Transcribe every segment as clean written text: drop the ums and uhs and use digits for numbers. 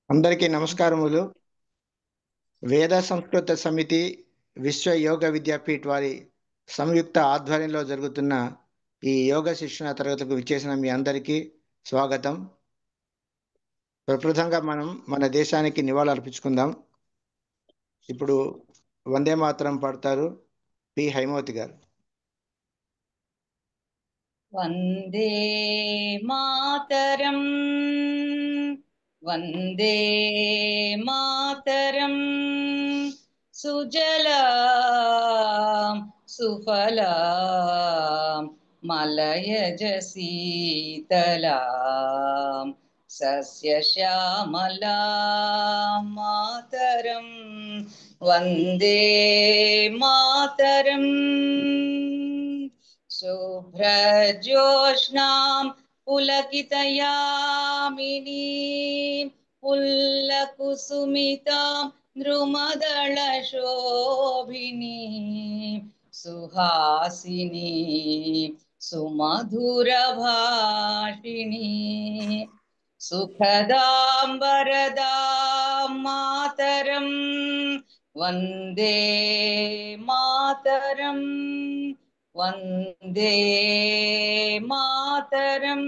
అందరికీ నమస్కారములు. వేద సంస్కృత సమితి విశ్వ యోగ విద్యాపీఠ్ వారి సంయుక్త ఆధ్వర్యంలో జరుగుతున్న ఈ యోగ శిక్షణ తరగతులకు విచ్చేసిన మీ అందరికీ స్వాగతం. ప్రప్రథంగా మనం మన దేశానికి నివాళులు అర్పించుకుందాం. ఇప్పుడు వందే మాతరం పాడతారు పి హైమవతి గారు. వందే మాతరం వందే మాతరం సుజలాం సుఫలాం మలయజ శీతలాం సస్యశ్యామలాం మాతరం వందే మాతరం శుభ్రజోష్ణాం పులకితయామినీం పుల్లకుసుమితాం ద్రుమదళశోభినీం సుహాసినీం సుమధురభాషిణీం సుఖదాం వరదాం మాతరం వందే మాతరం వందే మాతరం.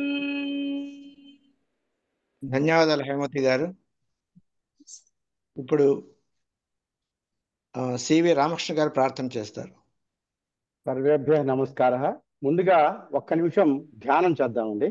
ధన్యవాదాలు హైమవతి గారు. ఇప్పుడు సివి రామకృష్ణ గారు ప్రార్థన చేస్తారు. సర్వేభ్య నమస్కార. ముందుగా ఒక్క నిమిషం ధ్యానం చేద్దామండి.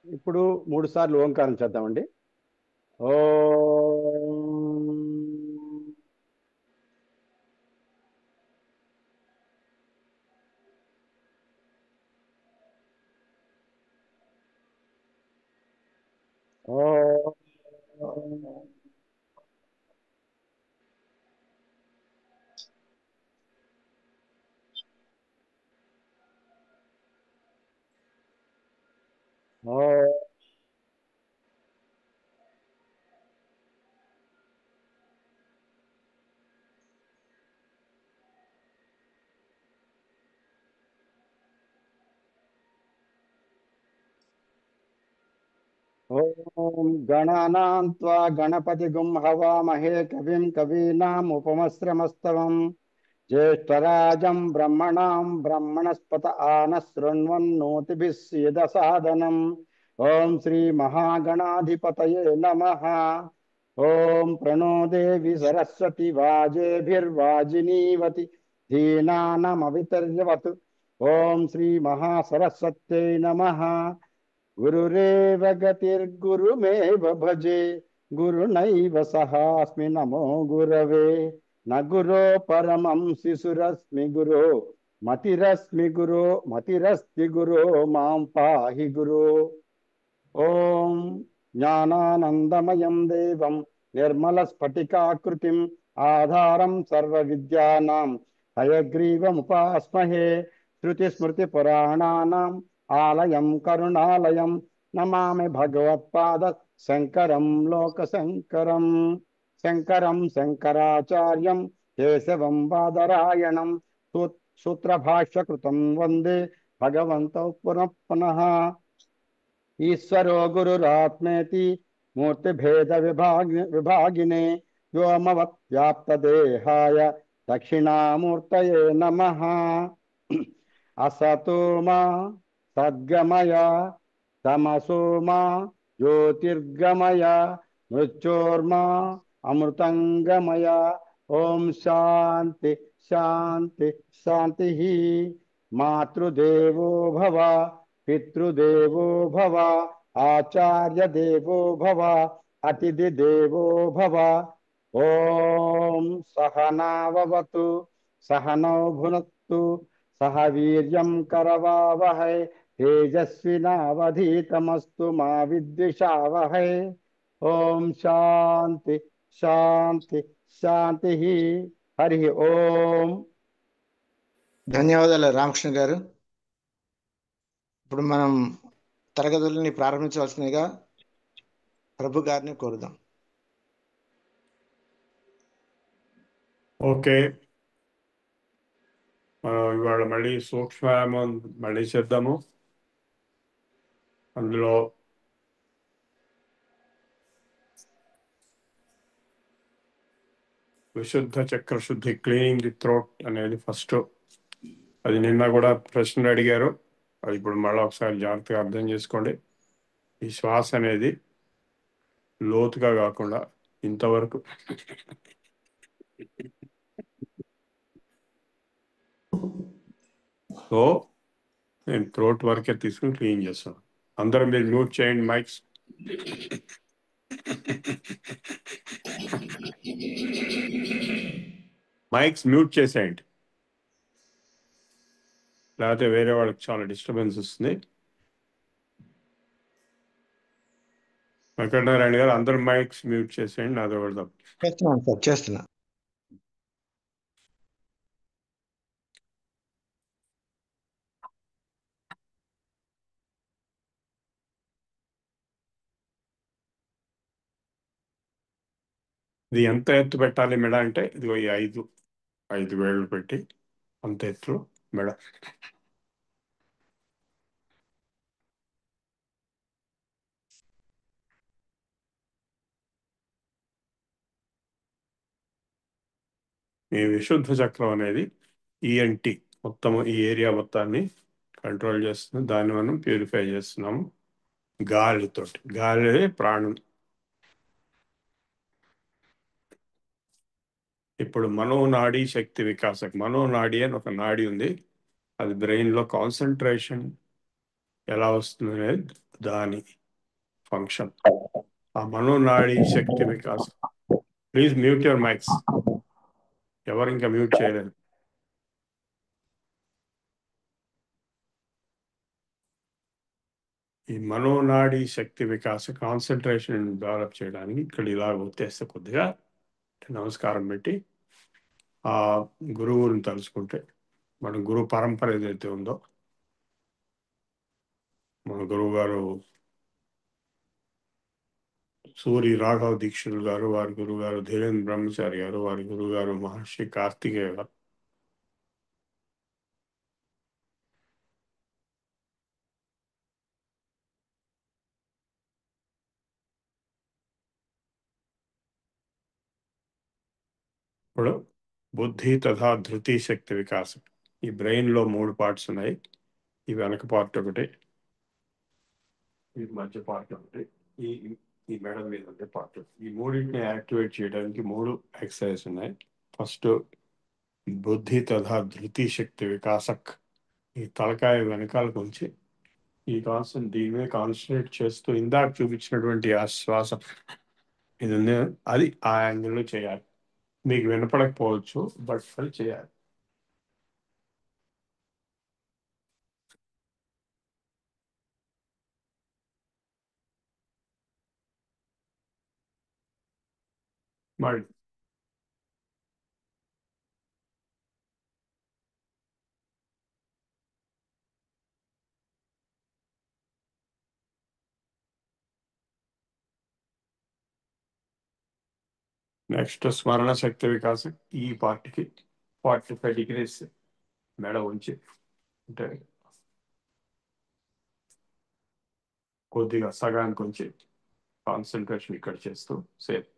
ఇప్పుడు 3 సార్లు ఓంకారం చేద్దామండి. ఓం ఓం ఓం ఓం గణానాం త్వా గణపతిగుం హవామహే కవిం కవీనాం ఉపమశ్రమస్తవం జ్యేష్ఠరాజం బ్రహ్మణాం బ్రహ్మణస్పత ఆనశృణ్వన్నోతిభిः सीदसादनम्. ఓం శ్రీ మహాగణాధిపతయే నమః. ఓం ప్రణో దేవి సరస్వతి వాజేభిర్వాజినీవతి ధీనానమవితర్యవతు. ఓం శ్రీ మహాసరస్వత్యై నమః. గురురేవ గతిర్గురుమేవ భజే గురునైవ సహాస్మి నమో గురవే. న గురో పరమం శిశురస్మి గురో మతిరస్మి గురో మతిరస్తి గురో మాం పాహి గురో. ఓం జ్ఞానానందమయం దేవం నిర్మల స్ఫటికాకృతిం ఆధారం సర్వ విద్యానాం హయగ్రీవముపాస్మహే. శృతి స్మృతి పురాణానాం ఆలయం కరుణాలయం నమామి భగవత్పాద శంకరం లోక శంకరం. శంకరం శంకరాచార్యం కేశవం బాదరాయణం సూత్రభాష్యకృతం వందే భగవంతౌ పునః పునః. ఈశ్వరో గురురాత్మేతి మూర్తిభేద విభాగినే వ్యోమవత్ వ్యాప్తదేహాయ దక్షిణామూర్తయే నమః. అసతో మా సద్గమయ తమసో మా జ్యోతిర్గమయ మృత్యోర్మా అమృతంగమయ. ఓం శాంతి శాంతి శాంతి. మాతృదేవో భవ, పితృదేవో భవ, ఆచార్య దేవో భవ, అతిథి దేవో భవ. ఓం సహనావతు సహనౌ భునత్తు సహ వీర్యం కరవావహై తేజస్వినావధీతమస్తు మా విద్విషావహై. ఓం శాంతి శాంతి శాంతి. హరి ఓం. ధన్యవాదాలు రామకృష్ణ గారు. ఇప్పుడు మనం తరగతులని ప్రారంభించవలసిందిగా ప్రభు గారిని కోరుదాం. ఓకే, మనం ఇవాళ మళ్ళీ సూక్ష్మయామం మళ్ళీ చేద్దాము. అందులో విశుద్ధ చక్రశుద్ధి, క్లీనింగ్ ది థ్రోట్ అనేది ఫస్ట్. అది నిన్న కూడా ప్రశ్నలు అడిగారు, అది ఇప్పుడు మళ్ళీ ఒకసారి జాగ్రత్తగా అర్థం చేసుకోండి. ఈ శ్వాస అనేది లోతుగా కాకుండా ఇంతవరకు సో నేను థ్రోట్ వరకే తీసుకుని క్లీన్ చేస్తాను. అందరం మీరు మ్యూట్ చేయండి మైక్స్. మైక్స్ మ్యూట్ చేసేయండి, లేకపోతే వేరే వాళ్ళకి చాలా డిస్టర్బెన్స్ వస్తుంది. వెంకటనారాయణ గారు అందరు మైక్స్ మ్యూట్ చేసేయండి, నాతో కూడా తప్పు. చేస్తున్నాను సార్, చేస్తున్నా. ఇది ఎంత ఎత్తు పెట్టాలి మెడ అంటే, ఇదిగో ఈ ఐదు వేళ్ళు పెట్టి అంత ఎత్తు మెడ. ఈ విశుద్ధ చక్రం అనేది ఈఎన్టి మొత్తం ఈ ఏరియా మొత్తాన్ని కంట్రోల్ చేస్తుంది. దాన్ని మనం ప్యూరిఫై చేస్తున్నాము గాలితోటి. గాలి ప్రాణం. ఇప్పుడు మనోనాడి శక్తి వికాసక, మనోనాడి అని ఒక నాడి ఉంది, అది బ్రెయిన్లో కాన్సన్ట్రేషన్ ఎలా వస్తుంది అనేది దాని ఫంక్షన్. ఆ మనోనాడి శక్తి వికాసం. Please mute your mics. ఎవరు ఇంకా మ్యూట్ చేయలేదు. ఈ మనోనాడి శక్తి వికాస కాన్సన్ట్రేషన్ డెవలప్ చేయడానికి ఇక్కడ ఇలా ఉత్తేస్తే కొద్దిగా నమస్కారం పెట్టి ఆ గురువుని తలుచుకుంటే, మన గురువు పరంపర ఏదైతే ఉందో, మన గురువు గారు సూరి రాఘవ దీక్షితులు గారు, వారి గురువు గారు ధీరేంద్ర బ్రహ్మచారి గారు, వారి గురువు గారు మహర్షి కార్తికేయ గారు, ఇప్పుడు బుద్ధి తథా ధృతి శక్తి వికాసం. ఈ బ్రెయిన్లో 3 పార్ట్స్ ఉన్నాయి. ఈ వెనక పార్ట్ ఒకటి, ఈ మధ్య పార్ట్ ఒకటి, ఈ ఈ మెడ మీద ఉండే పార్ట్. ఈ మూడింటిని యాక్టివేట్ చేయడానికి 3 ఎక్సర్సైజ్ ఉన్నాయి. ఫస్ట్ బుద్ధి తథా ధృతి శక్తి వికాసక్. ఈ తలకాయ వెనకాలకు ఉంచి దీని మీద కాన్సన్ట్రేట్ చేస్తూ ఇందాక చూపించినటువంటి ఆ శ్వాస ఇది ఉంది, అది ఆ యాంగిల్లో చేయాలి. మీకు వినపడకపోవచ్చు, బట్ అది చేయాలి. మరి నెక్స్ట్ స్మరణ శక్తి వికాసం. ఈ పార్ట్కి 45 degrees మెడ ఉంచి, అంటే కొద్దిగా సగానికి ఉంచి కాన్సన్ట్రేషన్ ఇక్కడ చేస్తూ సేమ్.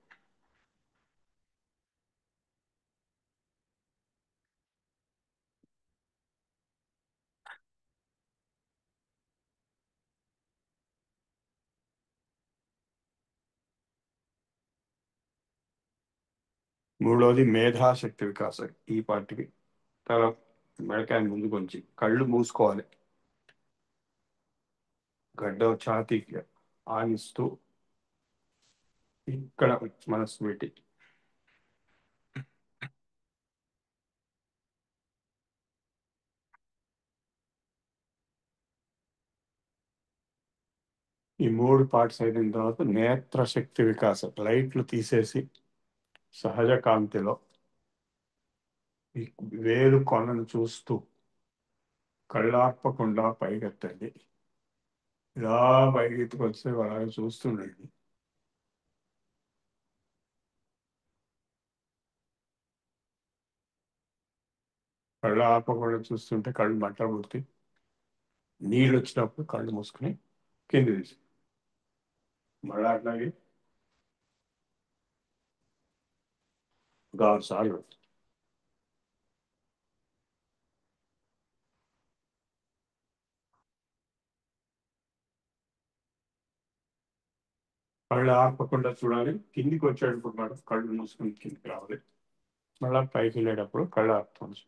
మూడోది మేధాశక్తి వికాసం. ఈ పార్టీకి తల మెడకాయ ముందు కొంచెం కళ్ళు మూసుకోవాలి, గడ్డ ఛాతీకి ఆనిస్తూ ఇక్కడ మనసు పెట్టి ఈ 3 పార్ట్స్ అయిన తర్వాత నేత్ర శక్తి వికాసం. లైట్లు తీసేసి సహజ కాంతిలో ఈ వేలు కొనను చూస్తూ కళ్ళార్పకుండా పైకెత్తండి. ఇలా పైకెత్తుకొస్తే అలాగే చూస్తుండండి. కళ్ళు ఆపకుండా చూస్తుంటే కళ్ళు మంట పుట్టి నీళ్ళు వచ్చినప్పుడు కళ్ళు మూసుకుని కింద తీసి మళ్ళీ అట్లాగే 6 సార్లు. కళ్ళు ఆపకుండా చూడాలి. కిందికి వచ్చేటప్పుడు కూడా కళ్ళు మూసుకుని కిందికి రావాలి. మళ్ళీ పైకి వెళ్ళేటప్పుడు కళ్ళు ఆపుతుంది.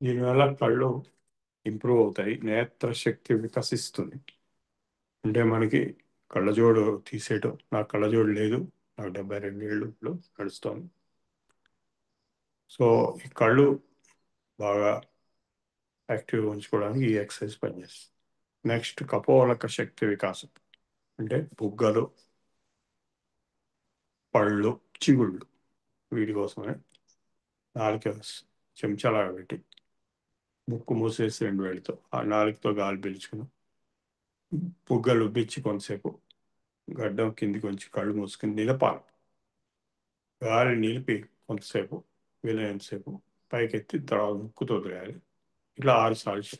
దీనివల్ల కళ్ళు ఇంప్రూవ్ అవుతాయి, నేత్ర శక్తి వికసిస్తుంది. అంటే మనకి కళ్ళజోడు తీసేయటం, నాకు కళ్ళజోడు లేదు, నాకు 72 ఏళ్ళు ఇప్పుడు నడుస్తాను. సో ఈ కళ్ళు బాగా యాక్టివ్గా ఉంచుకోవడానికి ఈ ఎక్సర్సైజ్ పనిచేస్తుంది. నెక్స్ట్ కపోలక శక్తి వికాసం. అంటే బుగ్గలు, పళ్ళు, చిగుళ్ళు, వీటి కోసమే నాలుక చెంచాలాగా పెట్టి ముక్కు మూసేసి 2 వేళ్ళతో ఆ నాలుగుతో గాలి పీల్చుకుని బుగ్గలు ఉబ్బిచ్చి కొంతసేపు గడ్డం కిందికి కొంచెం కళ్ళు మూసుకుని నిలపాలి. గాలి నిలిపి కొంతసేపు వీలైనంతసేపు పైకెత్తి తర్వాత ముక్కుతో వదిలేయాలి. ఇట్లా 6 సార్లు.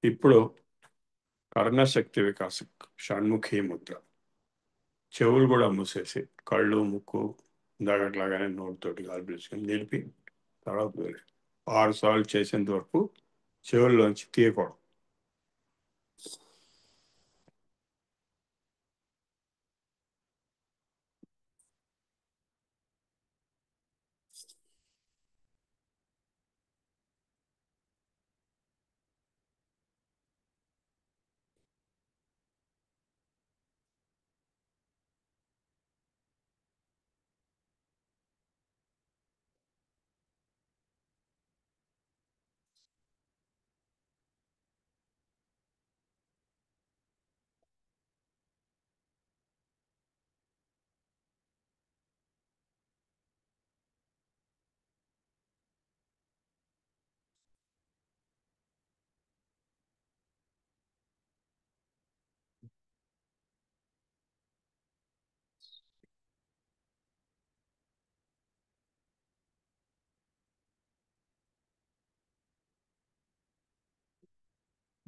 ఇప్పుడు కర్ణశక్తి వికాసం, షణ్ముఖి ముద్ర. చెవులు కూడా మూసేసి కళ్ళు, ముక్కు ఇందాకట్లాగానే నోటితోటి గాలి పీల్చుకొని నిలిపి తర్వాత వదిలేయాలి. 6 సార్లు చేసేంత వరకు చెవుల్లోంచి తీయకూడదు.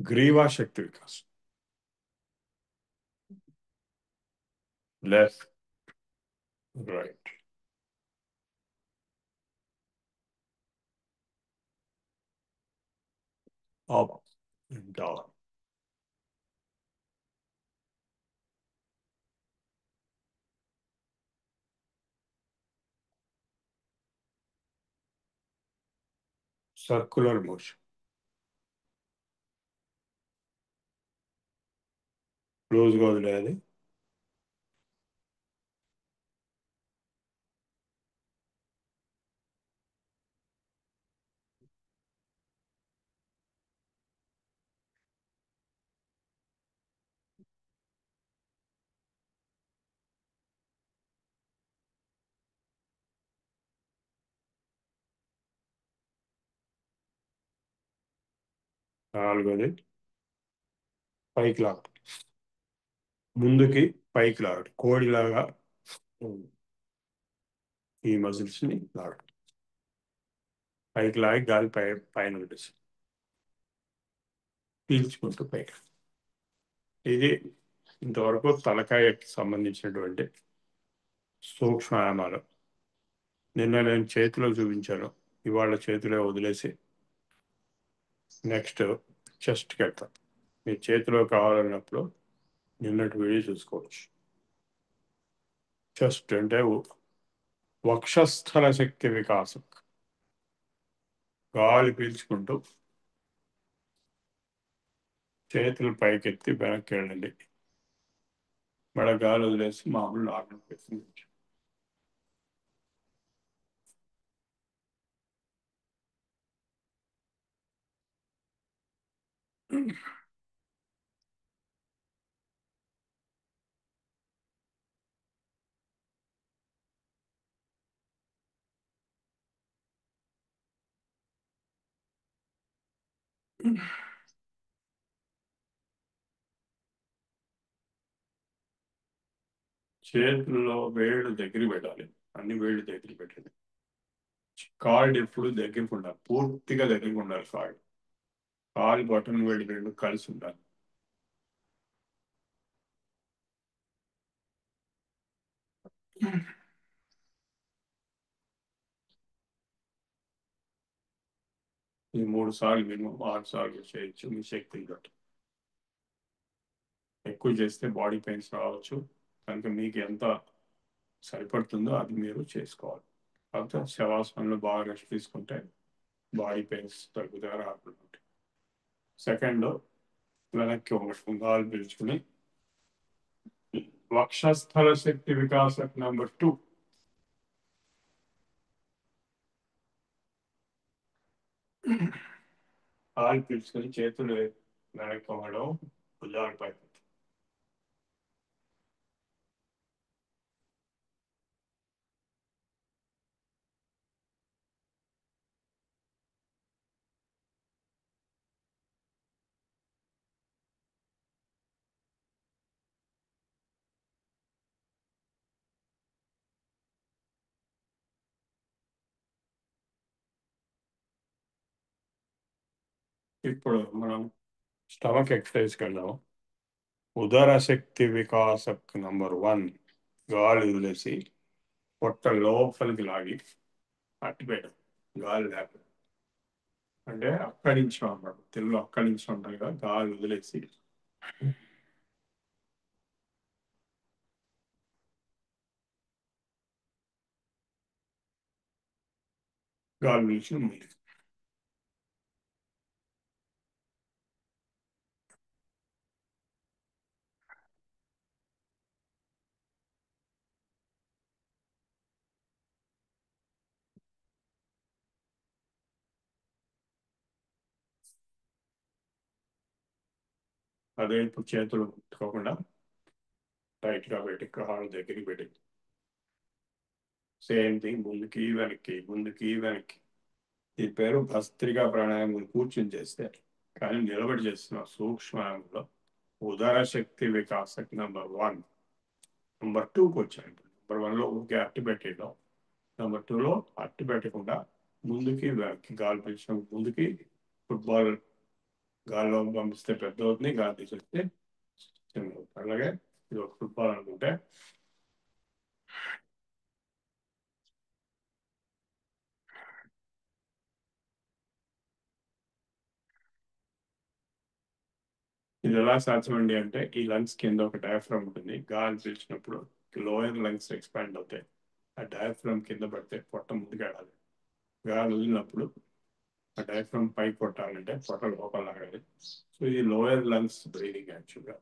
గ్రీవా శక్తి వికాసం. Left, right. Up and down. Circular motion. క్లోజ్గా వదిలేయాలి. నాలుగోది పైకి లాగడం. ముందుకి పైకి లాగడం, కోడిలాగా ఈ మజిల్స్ ని లాగడం. పైకి లాగి గాలి పైన వదిలేసి పీల్చుకుంటూ పైకి. ఇది ఇంతవరకు తలకాయకి సంబంధించినటువంటి సూక్ష్మాయామాలు. నిన్న నేను చేతిలో చూపించాను, ఇవాళ చేతిలో వదిలేసి నెక్స్ట్ చెస్ట్కి వెళ్తాం. మీ చేతిలో కావాలన్నప్పుడు నిన్నటి వీడియో చూసుకోవచ్చు. చెస్ట్ అంటే వక్షస్థల శక్తి వికాసం. గాలి పీల్చుకుంటూ చేతులు పైకెత్తి వెనక్కి వెళ్ళండి. మళ్ళీ గాలి వదిలేసి మామూలు నార్మల్ పెట్టి. చేతుల్లో వేళ్ళు దగ్గర పెట్టాలి, అన్ని వేళ్ళు దగ్గర పెట్టండి. కాళ్ళు ఎప్పుడు దగ్గరికి ఉండాలి, పూర్తిగా దగ్గరికి ఉండాలి. కాళ్ళు బటన్ వేళ్ళు రెండు కలిసి ఉండాలి. ఈ 3 సార్లు మినిమం 6 సార్లు చేయొచ్చు మీ శక్తిని బట్టి. ఎక్కువ చేస్తే బాడీ పెయిన్స్ రావచ్చు, కనుక మీకు ఎంత సరిపడుతుందో అది మీరు చేసుకోవాలి. కాకపోతే శవాసనంలో బాగా రెస్ట్ తీసుకుంటే బాడీ పెయిన్స్ తగ్గుతాయి, రాకుండా ఉంటాయి. సెకండ్, వెనక్కి ఒక గాలి పీల్చుకుని వక్షస్థల శక్తి వికాసం నెంబర్ 2. గాలి పీల్చుకుని చేతులు వెనక్కి పోవడం, భుజాలు పైకి. ఇప్పుడు మనం స్టమక్ ఎక్సర్సైజ్కి వెళ్దాం. ఉదర శక్తి వికాసక్ నెంబర్ 1. గాలి వదిలేసి పొట్ట లోపలికి లాగి అట్టిపెట్టడం, గాలి లేక. అంటే అక్కడి నుంచి అన్నమాట, తెలుగు అక్కడి నుంచి ఉంటాయి కదా. గాలి వదిలేసి గాలి నుంచి ముందుకు. అదే ఇప్పుడు చేతులు ముట్టుకోకుండా టైట్గా పెట్టి కాళ్ళు దగ్గరికి పెట్టి సేమ్ థింగ్, ముందుకి వెనక్కి, ముందుకి వెనక్కి. ఈ పేరు భస్త్రికా ప్రాణాయామం కూర్చుని చేస్తే, కానీ నిలబడి చేస్తున్న సూక్ష్మాయంలో ఉదర శక్తి వికాసక్ నెంబర్ 1. నెంబర్ 2కి వచ్చాయి. నెంబర్ 1లో ఊరికే అట్టి పెట్టేయడం, నెంబర్ 2లో అట్టి పెట్టకుండా ముందుకి వెనక్కి గాలి పీల్చడం. ముందుకి ఫుట్బాల్ గాలిలో పంపిస్తే పెద్ద అవుతుంది, గాలి తీసేస్తే చిన్న అవుతుంది. అలాగే ఇది ఒక ఫుట్బాల్ అనుకుంటే ఇది ఎలా సాధ్యమండి అంటే ఈ లంగ్స్ కింద ఒక డయాఫ్రమ్ ఉంటుంది. గాలి పీల్చినప్పుడు లోయర్ లంగ్స్ ఎక్స్పాండ్ అవుతాయి. ఆ డయాఫ్రమ్ కింద పడితే పొట్ట ముందుకు వెళ్ళాలి. గాలి వదిలినప్పుడు ఆ డయాఫ్రమ్ పైకి కొట్టాలంటే పొట్ట లోపల లాగాలి. సో ఇది లోయర్ లంగ్స్ బ్రీదింగ్ యాక్చువల్గా.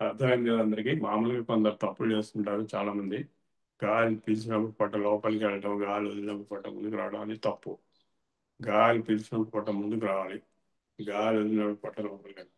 అర్థమైంది కదా అందరికీ. మామూలుగా కొందరు తప్పులు చేస్తుంటారు చాలా మంది. గాలి పీల్చినప్పుడు పొట్ట లోపలికి వెళ్ళడం, గాలి వదిలినప్పుడు పొట్ట ముందుకు రావడం అని తప్పు. గాలి పీల్చినప్పుడు పొట్ట ముందుకు రావాలి, గాలి వదిలినప్పుడు పొట్ట లోపలికి వెళ్ళాలి.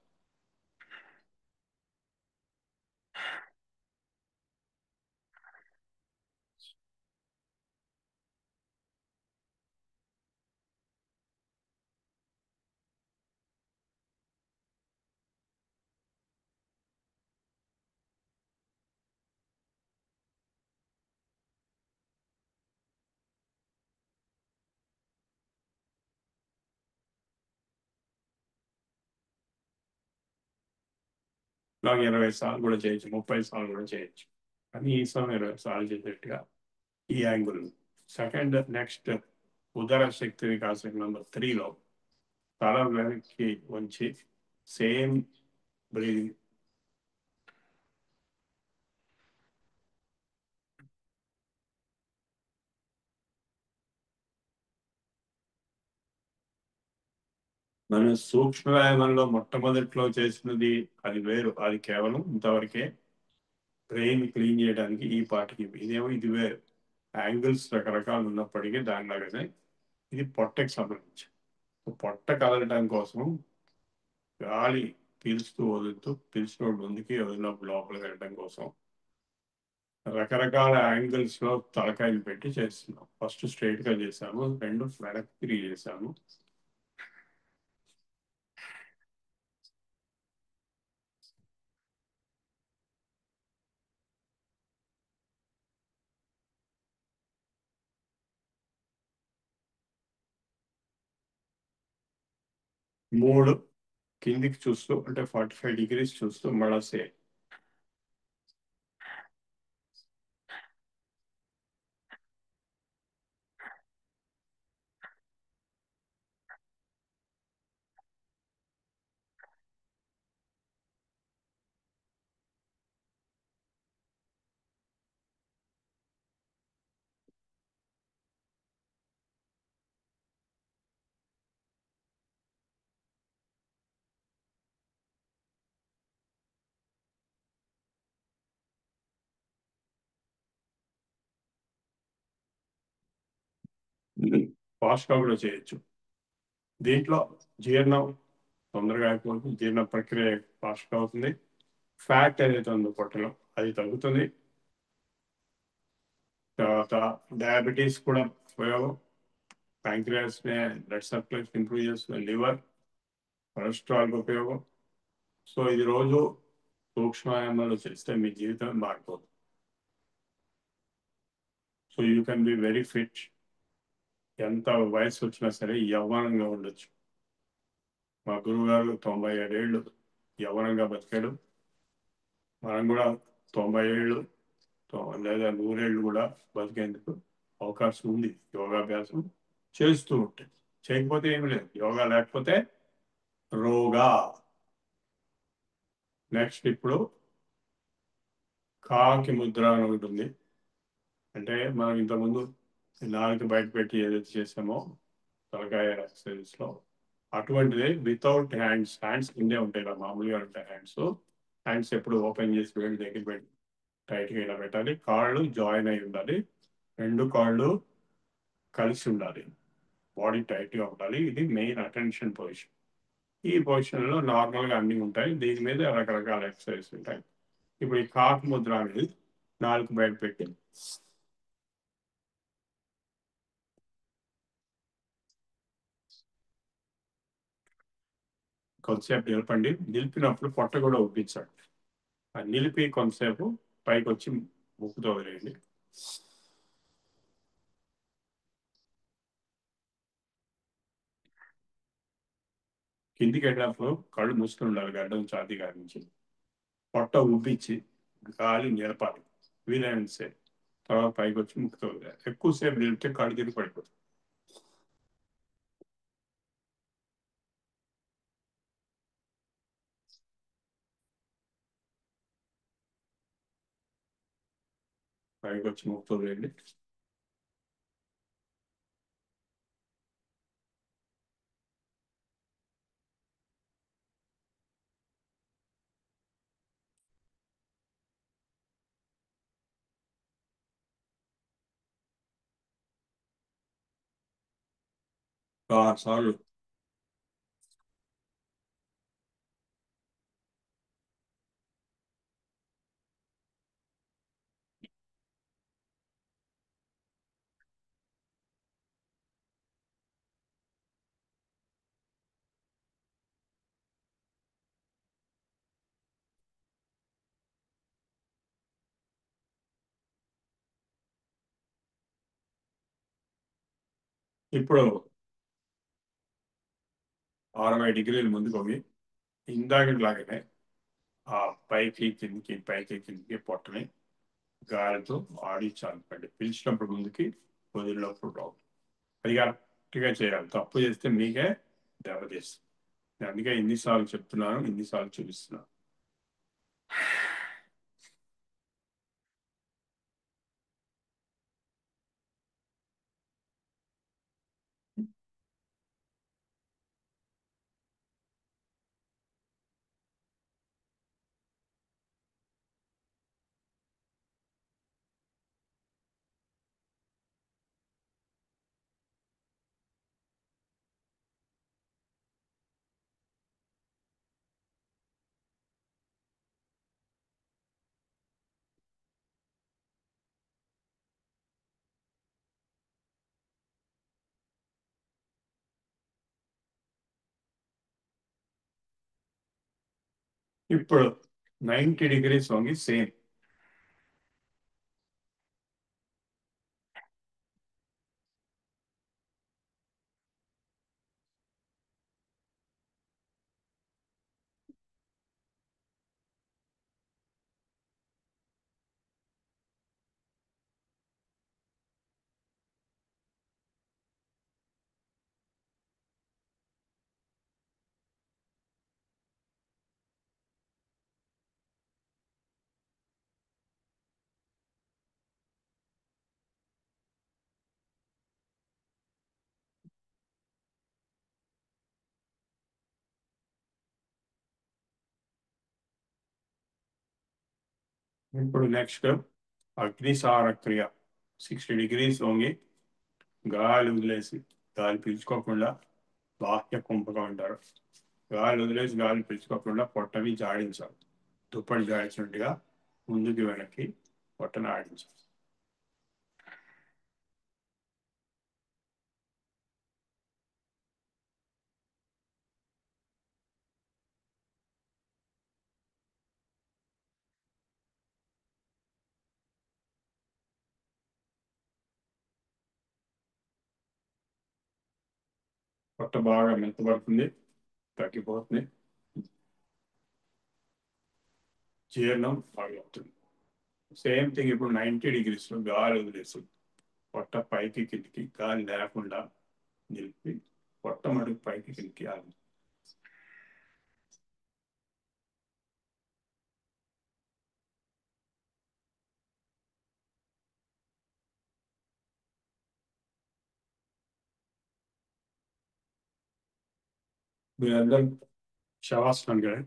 నాకు 20 సార్లు కూడా చేయొచ్చు, 30 సార్లు కూడా చేయొచ్చు. కనీసం 20 సార్లు చేసేట్టుగా ఈ యాంగిల్. సెకండ్ నెక్స్ట్ ఉదర శక్తి వికాసం నెంబర్ 3లో తల వెనక్కి వంచి సేమ్ బ్రీదింగ్. మనం సూక్ష్మ వ్యాయామంలో మొట్టమొదట్లో చేసినది అది వేరు. అది కేవలం ఇంతవరకే బ్రెయిన్ క్లీన్ చేయడానికి ఈ పార్ట్కి. ఇదేమో ఇది వేరు. యాంగిల్స్ రకరకాలు ఉన్నప్పటికీ దానిలాగానే ఇది పొట్టకి సంబంధించి. పొట్ట కదలటం కోసం గాలి పీల్చుతూ వదులుతూ, పీల్చినప్పుడు ముందుకి వదిలినప్పుడు లోపలికి వెళ్ళడం కోసం రకరకాల యాంగిల్స్ లో తలకాయలు పెట్టి చేస్తున్నాం. ఫస్ట్ స్ట్రైట్ గా చేసాము, రెండు వెనక్కి తిరిగి చేసాము. మూడు కిందికి చూస్తూ, అంటే 45 degrees చూస్తూ మళ్ళా సేమ్. ఫాస్ట్గా కూడా చేయొచ్చు. దీంట్లో జీర్ణం తొందరగా అయిపోతుంది, జీర్ణ ప్రక్రియ ఫాస్ట్గా అవుతుంది. ఫ్యాట్ ఏదైతే ఉందో పొట్టలో అది తగ్గుతుంది. తర్వాత డయాబెటీస్ కూడా ఉపయోగం. ప్యాంక్రియాస్ బ్లడ్ సర్క్యులేషన్ ఇంప్రూవ్ చేస్తుంది. లివర్, కొలెస్ట్రాల్ ఉపయోగం. సో ఇది రోజు సూక్ష్మాయామాలు చేస్తే మీ జీవితం మారిపోతుంది. So you can be very fit. ఎంత వయసు వచ్చినా సరే యవ్వనంగా ఉండొచ్చు. మా గురువు గారు 97 ఏళ్ళు యవ్వనంగా బతికాడు. మనం కూడా 90 ఏళ్ళు లేదా 100 ఏళ్ళు కూడా బతికేందుకు అవకాశం ఉంది. యోగాభ్యాసం చేస్తూ ఉంటే. చేయకపోతే ఏమి లేదు. యోగా లేకపోతే రోగా. నెక్స్ట్ ఇప్పుడు కాకి ముద్ర అని ఒకటి ఉంది. అంటే మనం ఇంతకుముందు నాలుగు బయట పెట్టి ఏదైతే చేసామో తలకాయ ఎక్సర్సైజెస్ లో అటువంటిది వితౌట్ హ్యాండ్స్. హ్యాండ్స్ కిందే ఉంటాయి కదా, మామూలుగా ఉంటాయి హ్యాండ్స్. హ్యాండ్స్ ఎప్పుడు ఓపెన్ చేసి వేడి దగ్గర పెట్టి టైట్గా ఇలా పెట్టాలి. కాళ్ళు జాయిన్ అయి ఉండాలి. రెండు కాళ్ళు కలిసి ఉండాలి, బాడీ టైట్గా ఉండాలి. ఇది మెయిన్ అటెన్షన్ పొజిషన్. ఈ పొజిషన్లో నార్మల్గా అన్నీ ఉంటాయి, దీని మీద రకరకాల ఎక్సర్సైజ్ ఉంటాయి. ఇప్పుడు ఈ కాక్ ముద్ర అనేది నాలుగు బయట పెట్టి కొంతసేపు నిలపండి. నిలిపినప్పుడు పొట్ట కూడా ఉప్పించండి. నిలిపి కొంతసేపు పైకి వచ్చి ముక్కుతో వదిలేయండి. కిందికి వెళ్ళినప్పుడు కళ్ళు మూసుకుని ఉండాలి, గడ్డం ఛాతీ గారి నుంచి. పొట్ట ఉబ్బించి గాలి నిలపాలి వీలైనంత సేపు. తర్వాత పైకి వచ్చి ముక్కుతో వదిలేయాలి. ఎక్కువసేపు నిలిపితే కళ్ళు తిరిగి పడిపోతుంది. పైకి వచ్చి ముక్కుతో వదిలేయండి. సార్లు ఇప్పుడు 60 డిగ్రీల ముందుకు పోయి ఇందాకలాగానే ఆ పైకి కిందికి పైకి కిందికి పొట్టని గాలితో ఆడించాలి. పిలిచినప్పుడు ముందుకి, వదిలినప్పుడు రావు. అది కరెక్ట్గా చేయాలి. తప్పు చేస్తే మీకే దెబ్బతీస్తుంది. అందుకే ఇన్నిసార్లు చెప్తున్నాను, ఇన్నిసార్లు చూపిస్తున్నాను. ఇప్పుడు 90 డిగ్రీస్ వంగి సేమ్. ఇప్పుడు నెక్స్ట్ అగ్నిసార క్రియ. 60 డిగ్రీస్ వంగి గాలి వదిలేసి, గాలి పీల్చుకోకుండా బాహ్య కుంభకం అంటారు. గాలి వదిలేసి గాలి పీల్చుకోకుండా పొట్టని జాడించాలి. దుప్పటి జాడించినట్టుగా ముందుకి వెనక్కి పొట్టను ఆడించాలి. పొట్ట బాగా మెత్తబడుతుంది, తగ్గిపోతుంది, జీర్ణం బాగా అవుతుంది. సేమ్ థింగ్ ఇప్పుడు 90 డిగ్రీస్లో గాలి వదిలేసి పొట్ట పైకి కిందికి గాలి లేకుండా నిలిపి పొట్ట మడుగు పైకి కిందికి ఆగి. మీరందరూ శవాసనం కదా.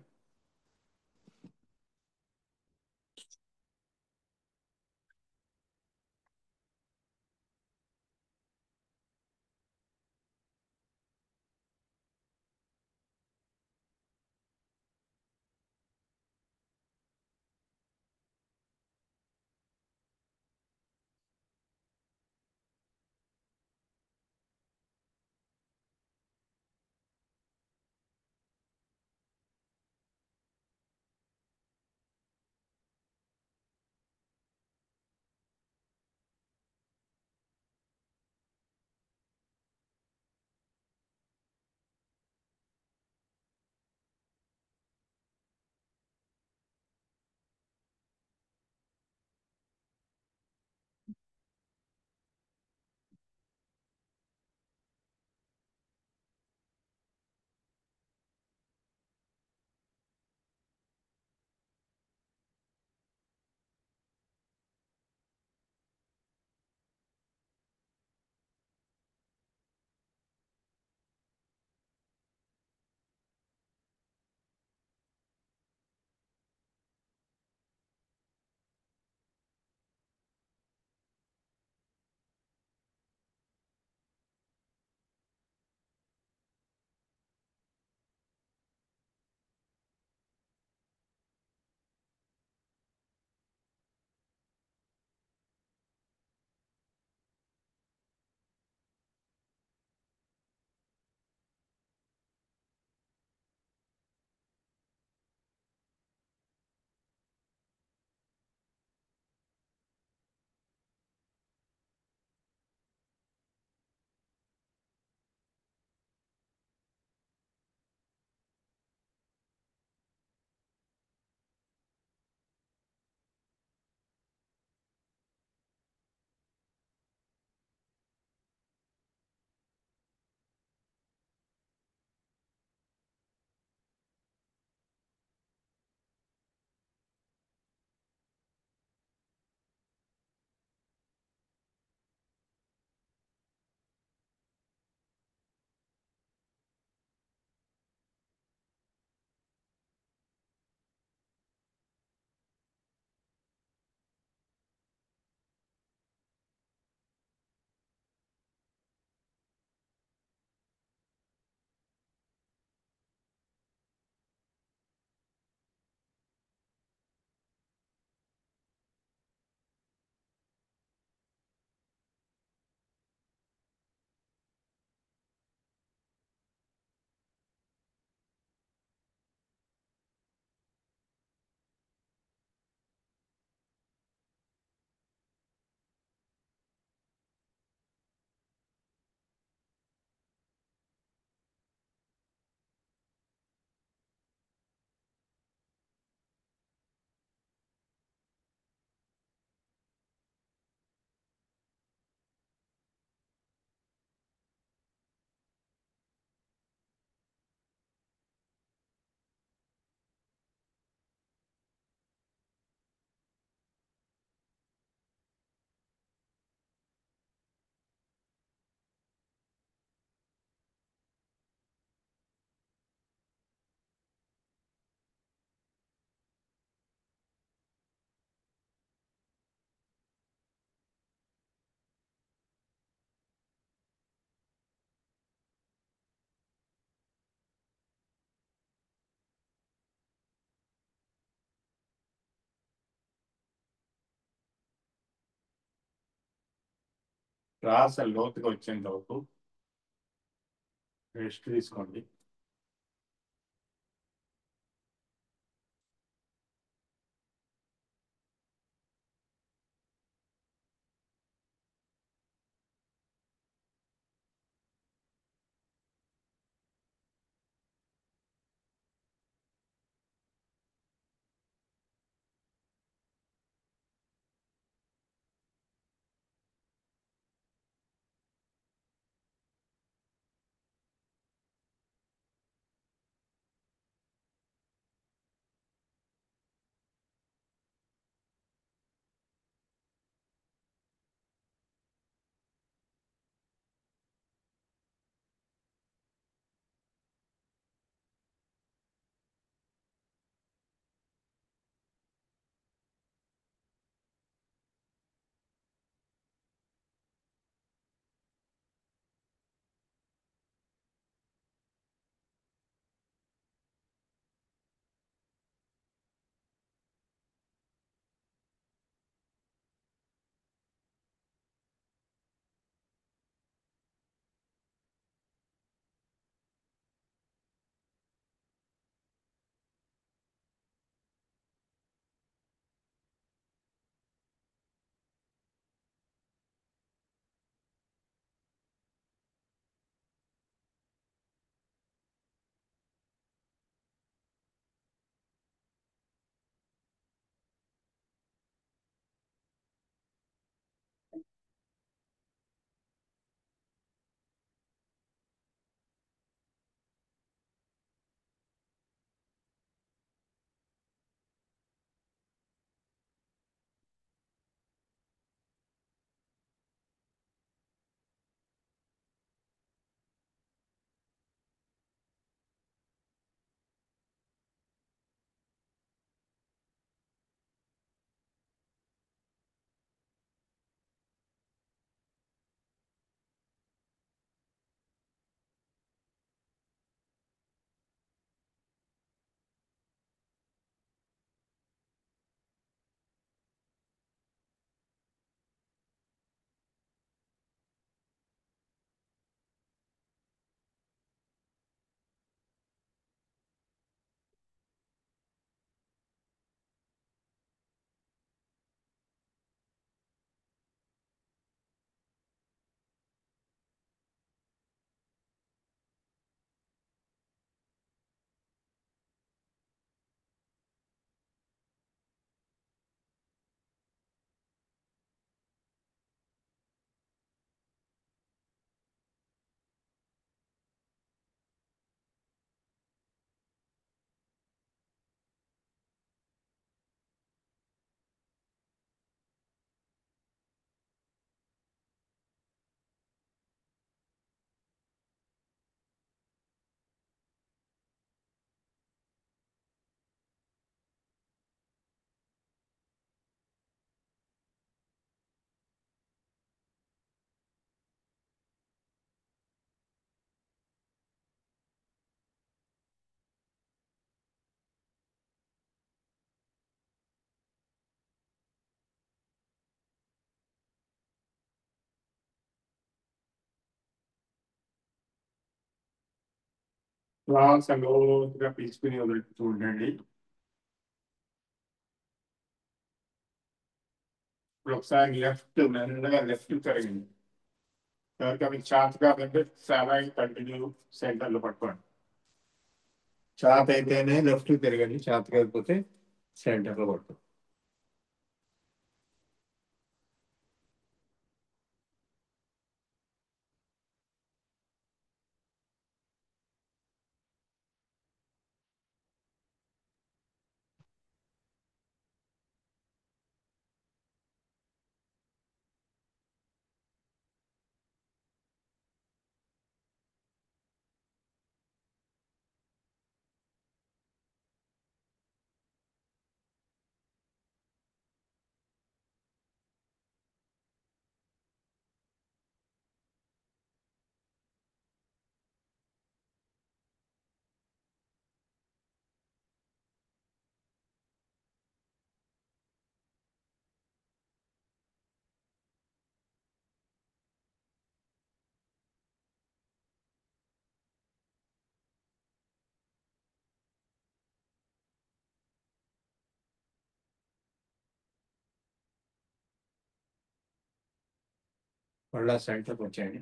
శ్వాస లోతుగా వచ్చేంత వరకు రెస్ట్ తీసుకోండి. శ్వాస లోతుగా పీల్చుకుని వదులుతూ ఉండండి. ఇప్పుడు ఒకసారి మెల్లగా లెఫ్ట్ తిరగండి. ఎవరికి మీకు చాత్ కాదంటే చాలా కంటిన్యూ సెంటర్లో పట్టుకోండి. చాత్ అయితేనే లెఫ్ట్ తిరగండి, చాత్ కాకపోతే సెంటర్లో పట్టుకోండి. మళ్ళా సెంటర్కి వచ్చేయండి.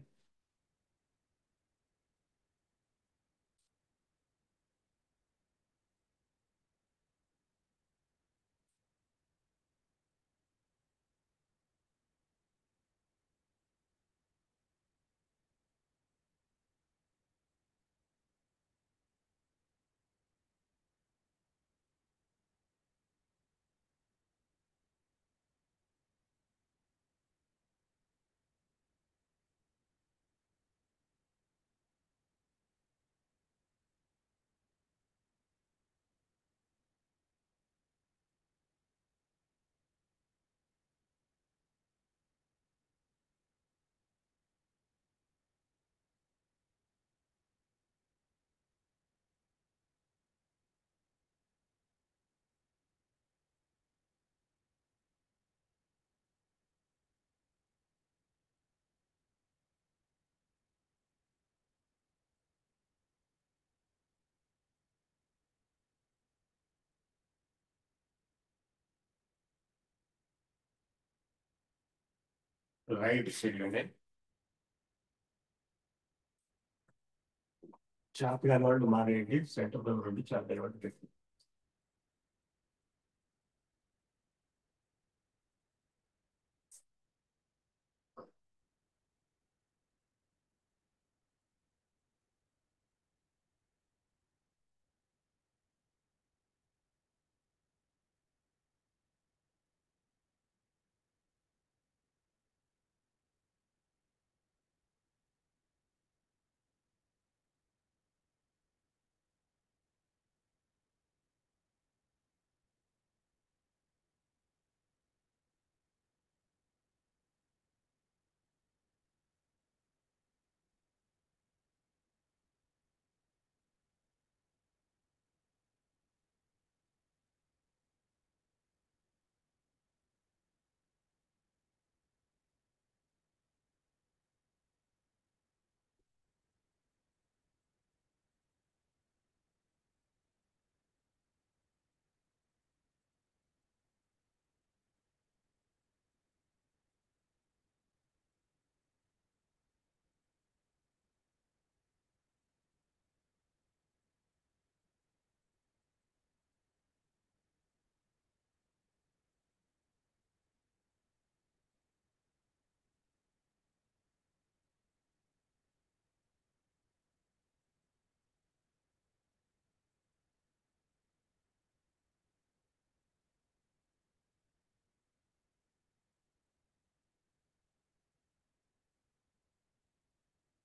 రైట్ సైడ్లోనే చాపగా వాళ్ళు మారేయండి. సెంటర్లో రెండు చాపలు వాళ్ళు పెట్టి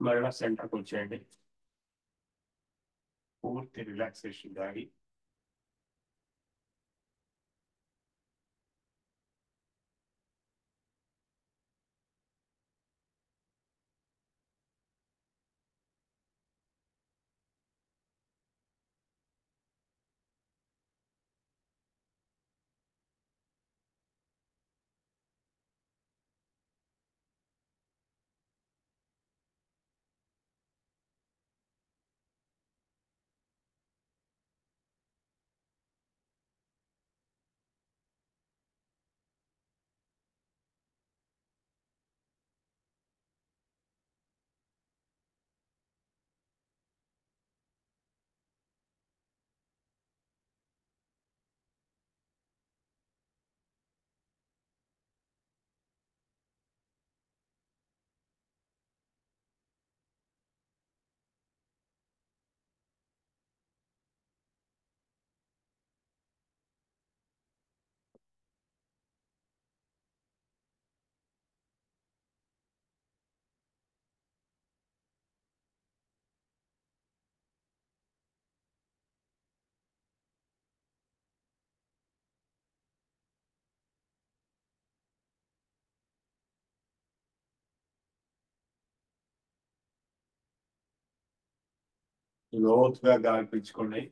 మళ్ళా సెంటర్కి వచ్చేయండి. పూర్తి రిలాక్సేషన్ గాలి. లోతుగా గాలి పీల్చుకోండి.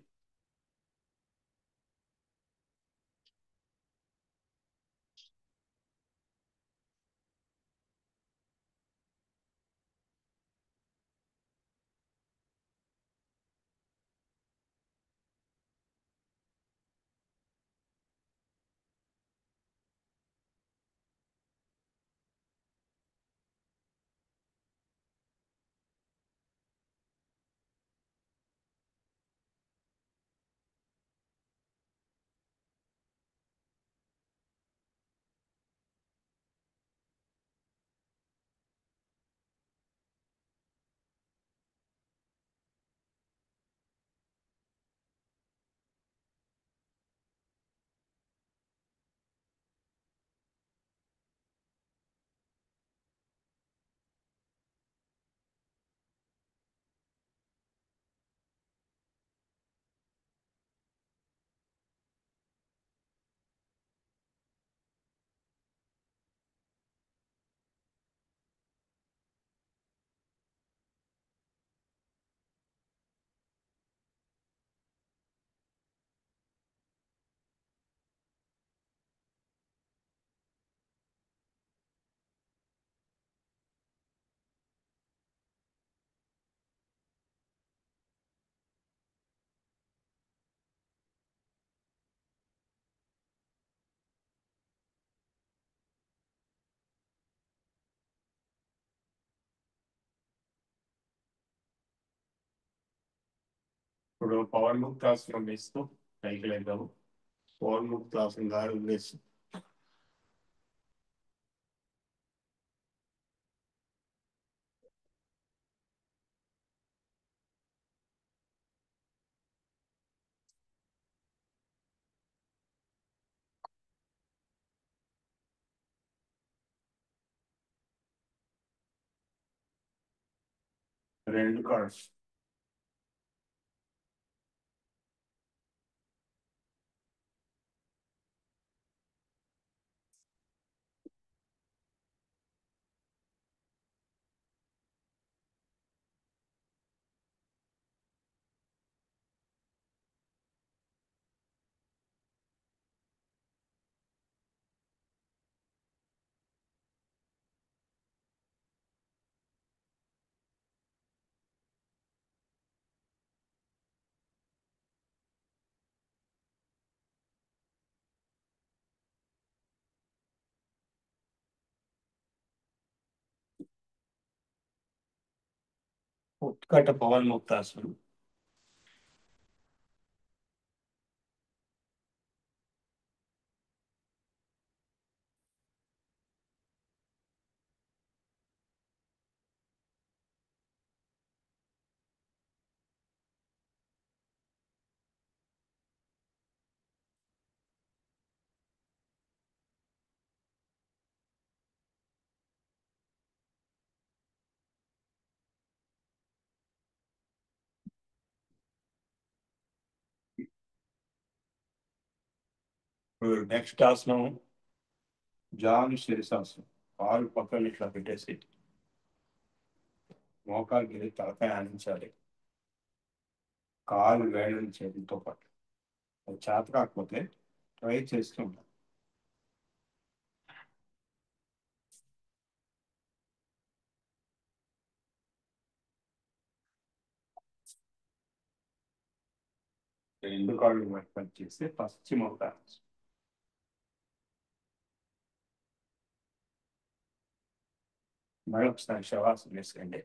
ఇప్పుడు పవన్ ముక్తాసనం వేస్తూ పైకి లేద్దాము. పవన్ ముక్తాసనం దారి వేసి రెండు కార్డ్స్ ఉత్కట పవన్ ముక్తాసనం. ఇప్పుడు నెక్స్ట్ ఆసనం జాను శిరసాసనం. కాలు పక్కన ఇట్లా పెట్టేసి మోకాలు గిరి తలకాయ ఆనించాలి. కాలు వేళ్ళని చేతులతో పాటు. అది చేత కాకపోతే ట్రై చేస్తూ ఉంటాం. రెండు కాళ్ళు పని చేస్తే పశ్చిమ ఉత్తానం. మరొకసారి శవాసనం వేసుకోండి.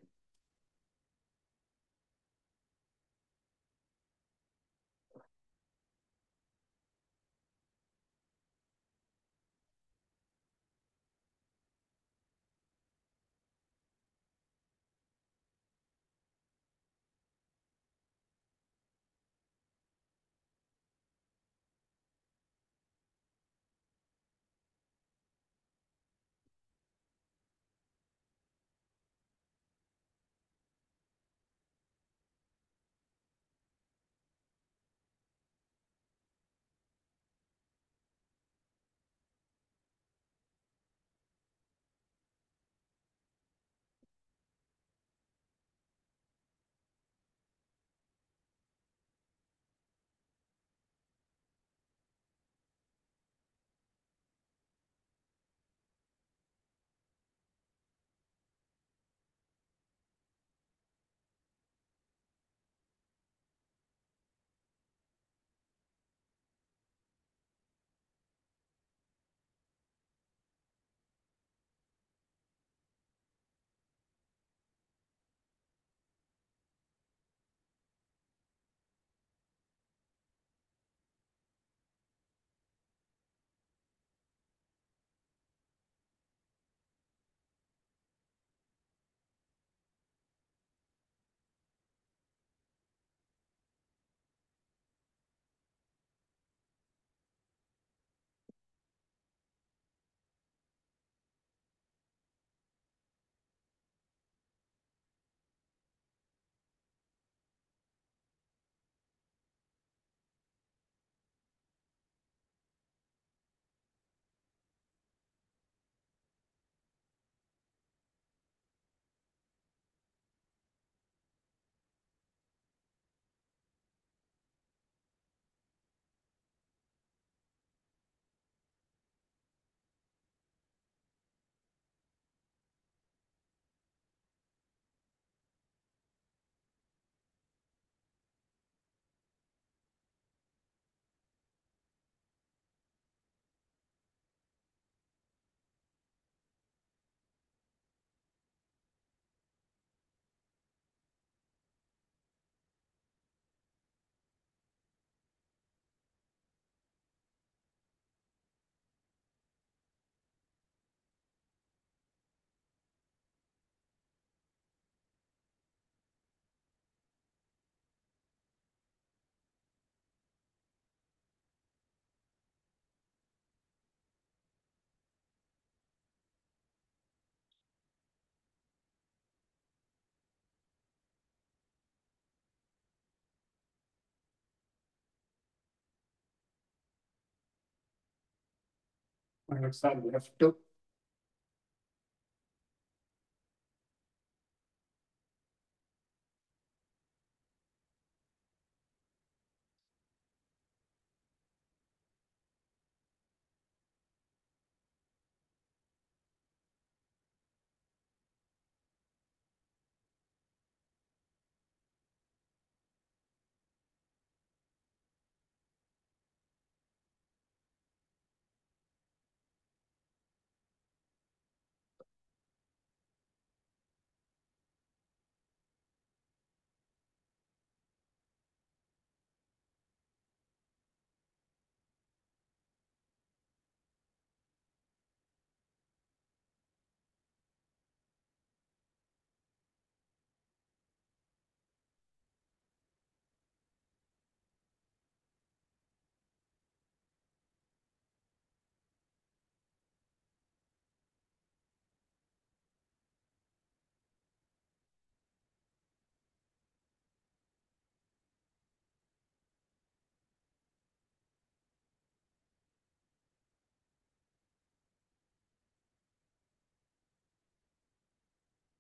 ఒకసారి లెఫ్ట్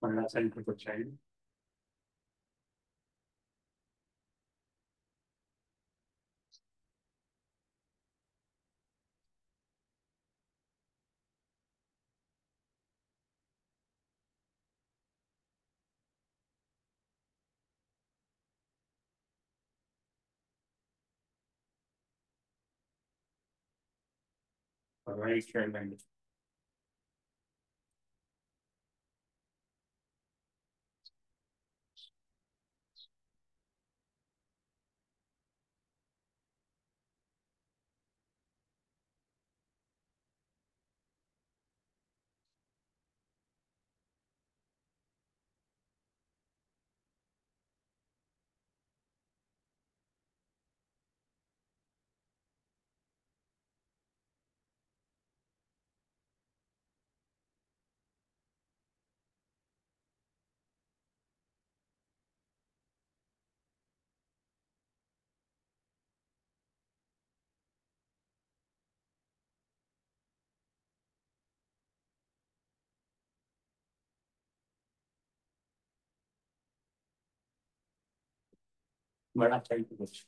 మళ్ళా సెంటర్కి వచ్చాయి. రైట్ వెళ్ళండి. మళ్ళా సెంటర్కి వచ్చి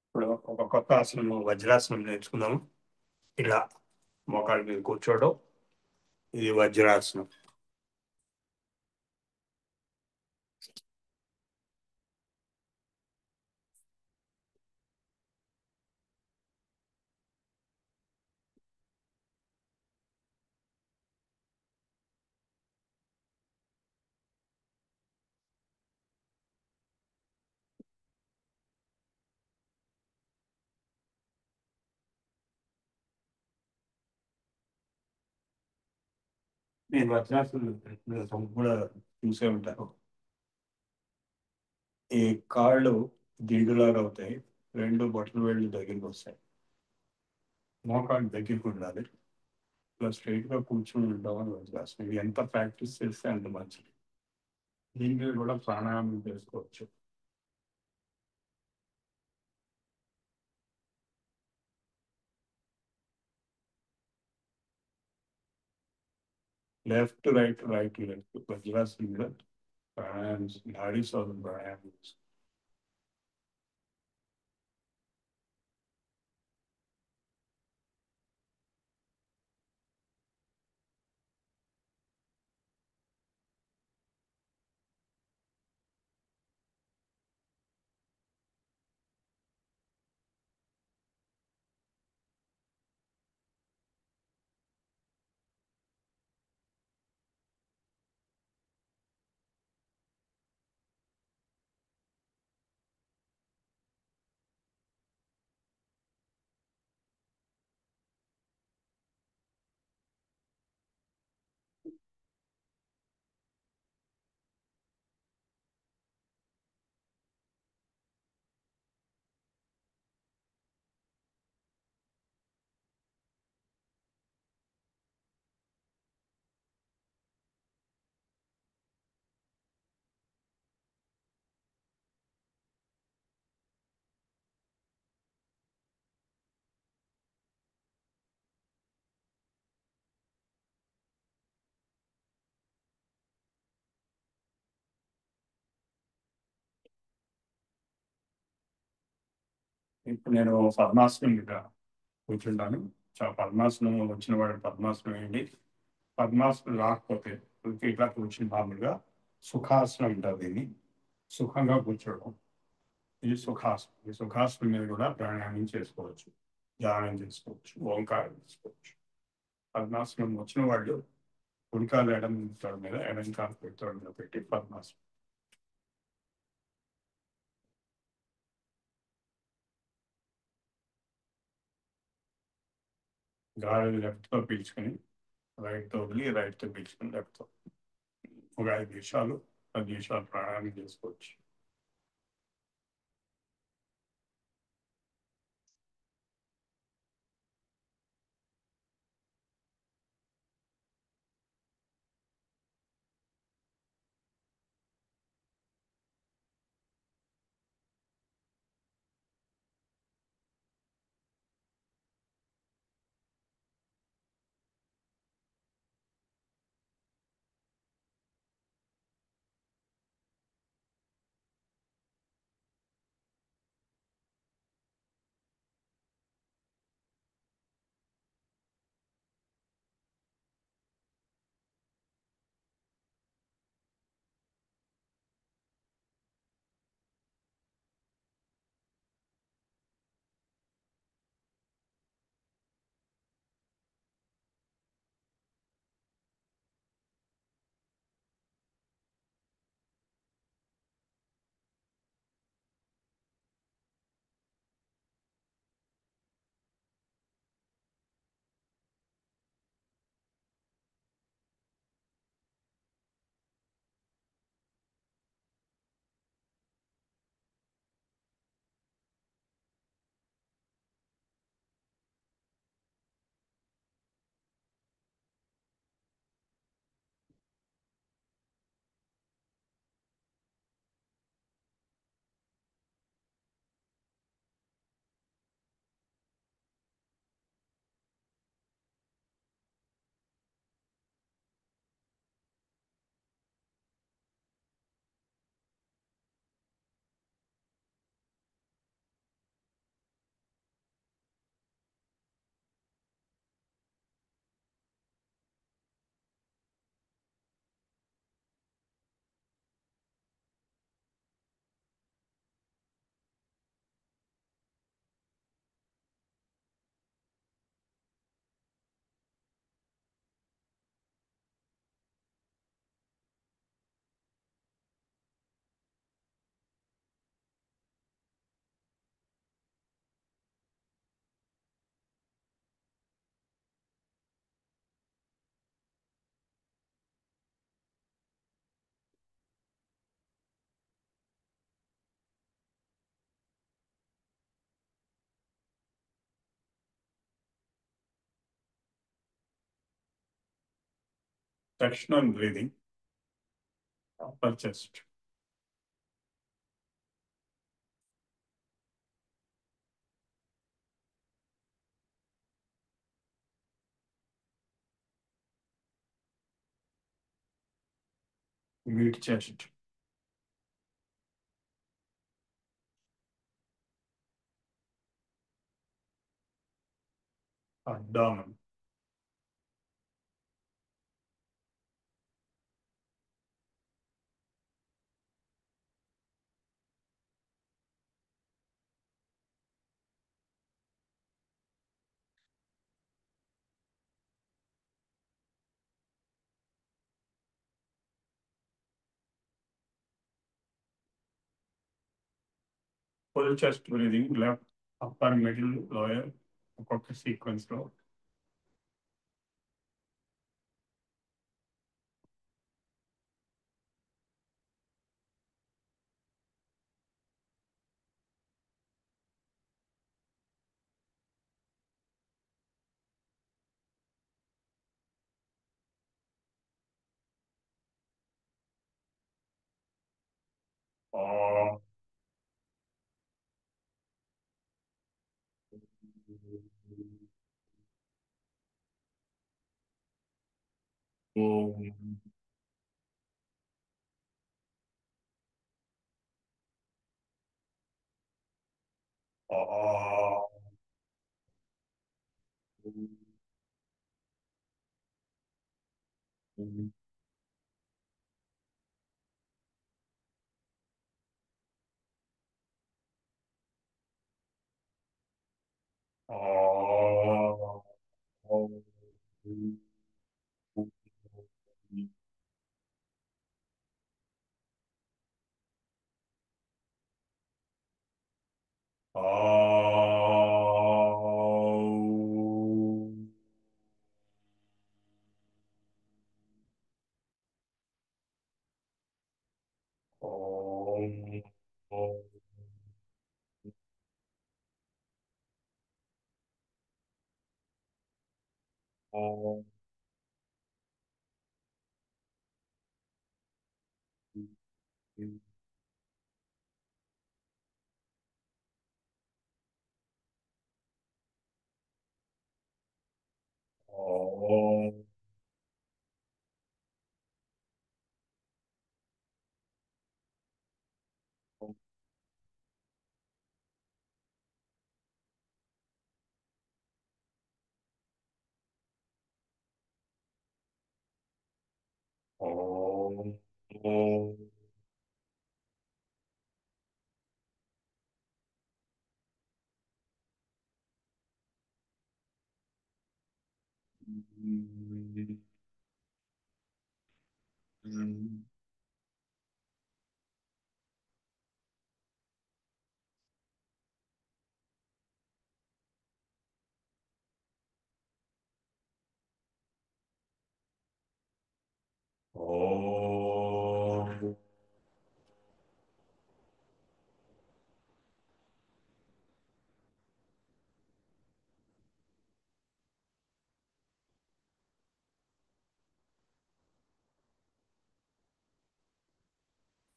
ఇప్పుడు ఒక కొత్త ఆసనం వజ్రాసనం నేర్చుకుందాము. ఇలా మోకాళ్ళ మీద కూర్చోవడం, ఇది వజ్రాసనం. నేను వజ్రాసనం కూడా చూసే ఉంటాను. ఈ కాళ్ళు దిండులాగా అవుతాయి, రెండు బొట్టలు వేళ్ళు దగ్గరికి వస్తాయి, మోకాళ్ళు దగ్గరికి ఉండాలి. ఇలా స్ట్రైట్గా కూర్చొని ఉండమని వదిలేస్తాం. ఇది ఎంత ప్రాక్టీస్ చేస్తే అంత మంచిది. దీని మీద కూడా ప్రాణాయామం చేసుకోవచ్చు. లెఫ్ట్ రైట్ రైట్ లెఫ్ట్ వజ్రాసనం మీద ప్రాణాయామం, నాడీ శోధన ప్రాణాయామం చేసుకోవచ్చు. ఇప్పుడు నేను పద్మాసనం మీద కూర్చుంటాను. పద్మాసనం వచ్చిన వాడు పద్మాసనం వేయండి. పద్మాసనం రాకపోతే ఇట్లా కూర్చుని మామూలుగా సుఖాసనం ఉంటుంది. దీన్ని సుఖంగా కూర్చోవడం, ఇది సుఖాసనం. ఈ సుఖాసనం మీద కూడా ప్రాణాయామం చేసుకోవచ్చు, ధ్యానం చేసుకోవచ్చు, ఓంకారం చేసుకోవచ్చు. పద్మాసనం వచ్చిన వాళ్ళు కుడికాలు ఎడం తోడ మీద, ఎడం కాలు కుడి తోడ మీద పెట్టి పద్మాసనం. గాలి లెఫ్ట్తో పీల్చుకొని రైట్తో వదిలి, రైట్తో పీల్చుకొని లెఫ్ట్తో ఒక 5 నిమిషాలు 10 నిమిషాలు ప్రాణాయామం చేసుకోవచ్చు. sectional breathing, upper chest. Mid chest. Abdomen. Full chest breathing, left, upper, middle, lower, ఒక్కొక్క sequence లో.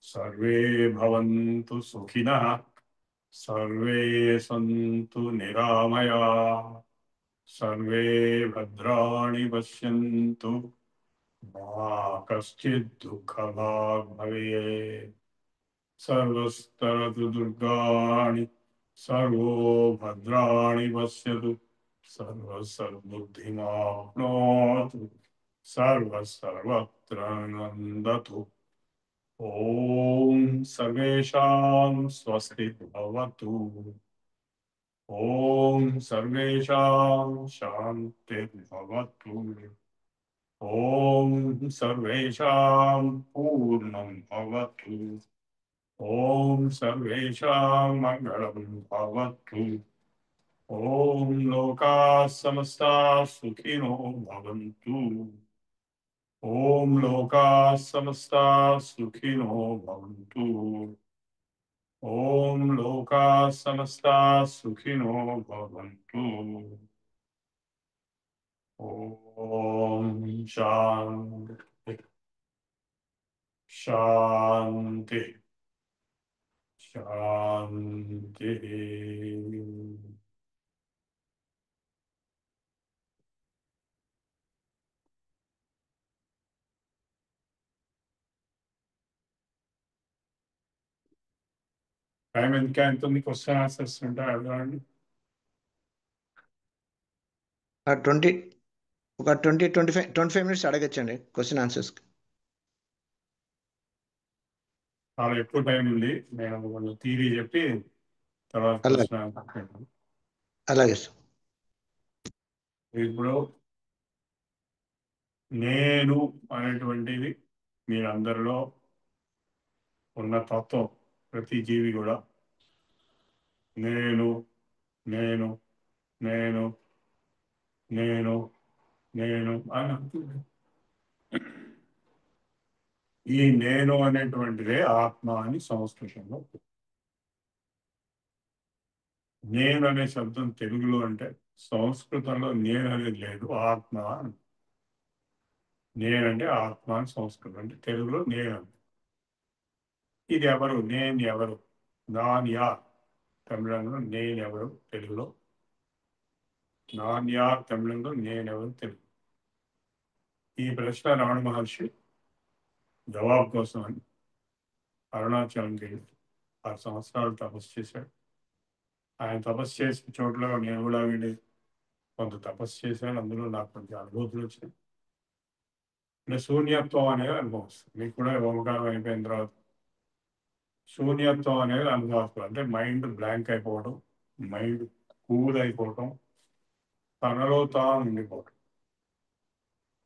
सर्वे भवन्तु सुखिनः, सर्वे सन्तु निरामयाः, सर्वे भद्राणि पश्यन्तु, मा कश्चित् दुःखभाग् भवेत्। सर्वस्तरतु दुर्गाणि, सर्वो भद्राणि पश्यतु, सर्वसर्वबुद्धिमाप्नोतु, सर्वत्र नन्दतु। ॐ सर्वेषां स्वस्ति भवतु। ॐ सर्वेषां शान्तिर्भवतु। ॐ सर्वेषां पूर्णं भवतु। ॐ सर्वेषां मङ्गलं भवतु। ॐ लोकाः समस्ताः सुखिनो भवन्तु। ॐ लोकाः समस्ताः सुखिनो भवन्तु। ॐ लोकाः समस्ताः सुखिनो भवन्तु। ॐ शान्ति శాంతి శాంతి. టైం ఎంత అవుతుంది? క్వశ్చన్ ఆన్సర్స్ ఉంటాయి, అడగండి. 20 ఒక 25 మినిట్స్ అడగచ్చండి క్వశ్చన్ ఆన్సర్స్. చాలా ఎక్కువ టైం ఉంది. నేను వాళ్ళు థియరీ చెప్పి తర్వాత అలాగే క్వశ్చన్ ఆన్సర్. అలాగే సార్. ఇప్పుడు నేను అనేటువంటిది మీరందరిలో ఉన్న తత్వం. ప్రతి జీవి కూడా నేను నేను నేను నేను నేను అని అంటుంది. ఈ నేను అనేటువంటిదే ఆత్మ అని సంస్కృతంలో. నేను అనే శబ్దం తెలుగులో అంటే, సంస్కృతంలో నేను అనేది లేదు, ఆత్మ అని. నేనంటే ఆత్మ అని సంస్కృతం అంటే, తెలుగులో నేను. ఇది ఎవరు? నేను ఎవరు? నాన్ యార్ తమిళంలో నేను ఎవరు తెలుగులో, నాన్ యార్ తమిళంలో నేనెవరు తెలుగు. ఈ ప్రశ్న రమణ మహర్షి జవాబు కోసం అని అరుణాచలంకి వెళ్ళి 6 సంవత్సరాలు తపస్సు చేశాడు. ఆయన తపస్సు చేసిన చోట్ల నేను కూడా వెళ్ళి కొంత తపస్సు చేశాను. అందులో నాకు కొంచెం అనుభూతులు వచ్చాయి. అంటే శూన్యత్వం అనేది అనుభవం వస్తుంది. మీకు కూడా ఓంకారం అయిపోయిన తర్వాత శూన్యత్వం అనేది అనుభవం. అంటే మైండ్ బ్లాంక్ అయిపోవడం, మైండ్ కూల్ అయిపోవడం, తనలో తాను ఉండిపోవడం.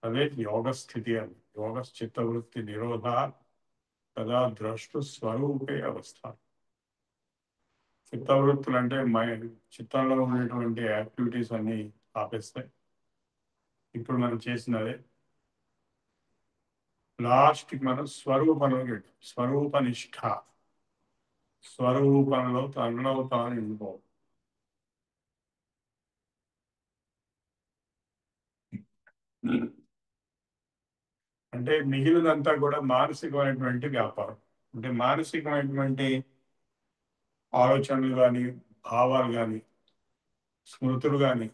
అదే యోగ స్థితి అని. యోగ చిత్తవృత్తి నిరోధ కదా ద్రష్టు స్వరూపే అవస్థ. చిత్తవృత్తులు అంటే చిత్తంలో ఉండేటువంటి యాక్టివిటీస్ అన్ని ఆపేస్తాయి. ఇప్పుడు మనం చేసినదే లాస్ట్కి మనం స్వరూపంలోకి వెళ్తాం. స్వరూప నిష్ఠ, స్వరూపంలో తనలో తాను ఉండిపోవడం. అంటే మిగిలినంతా కూడా మానసికమైనటువంటి వ్యాపారం. అంటే మానసికమైనటువంటి ఆలోచనలు కానీ, భావాలు కానీ, స్మృతులు కానీ,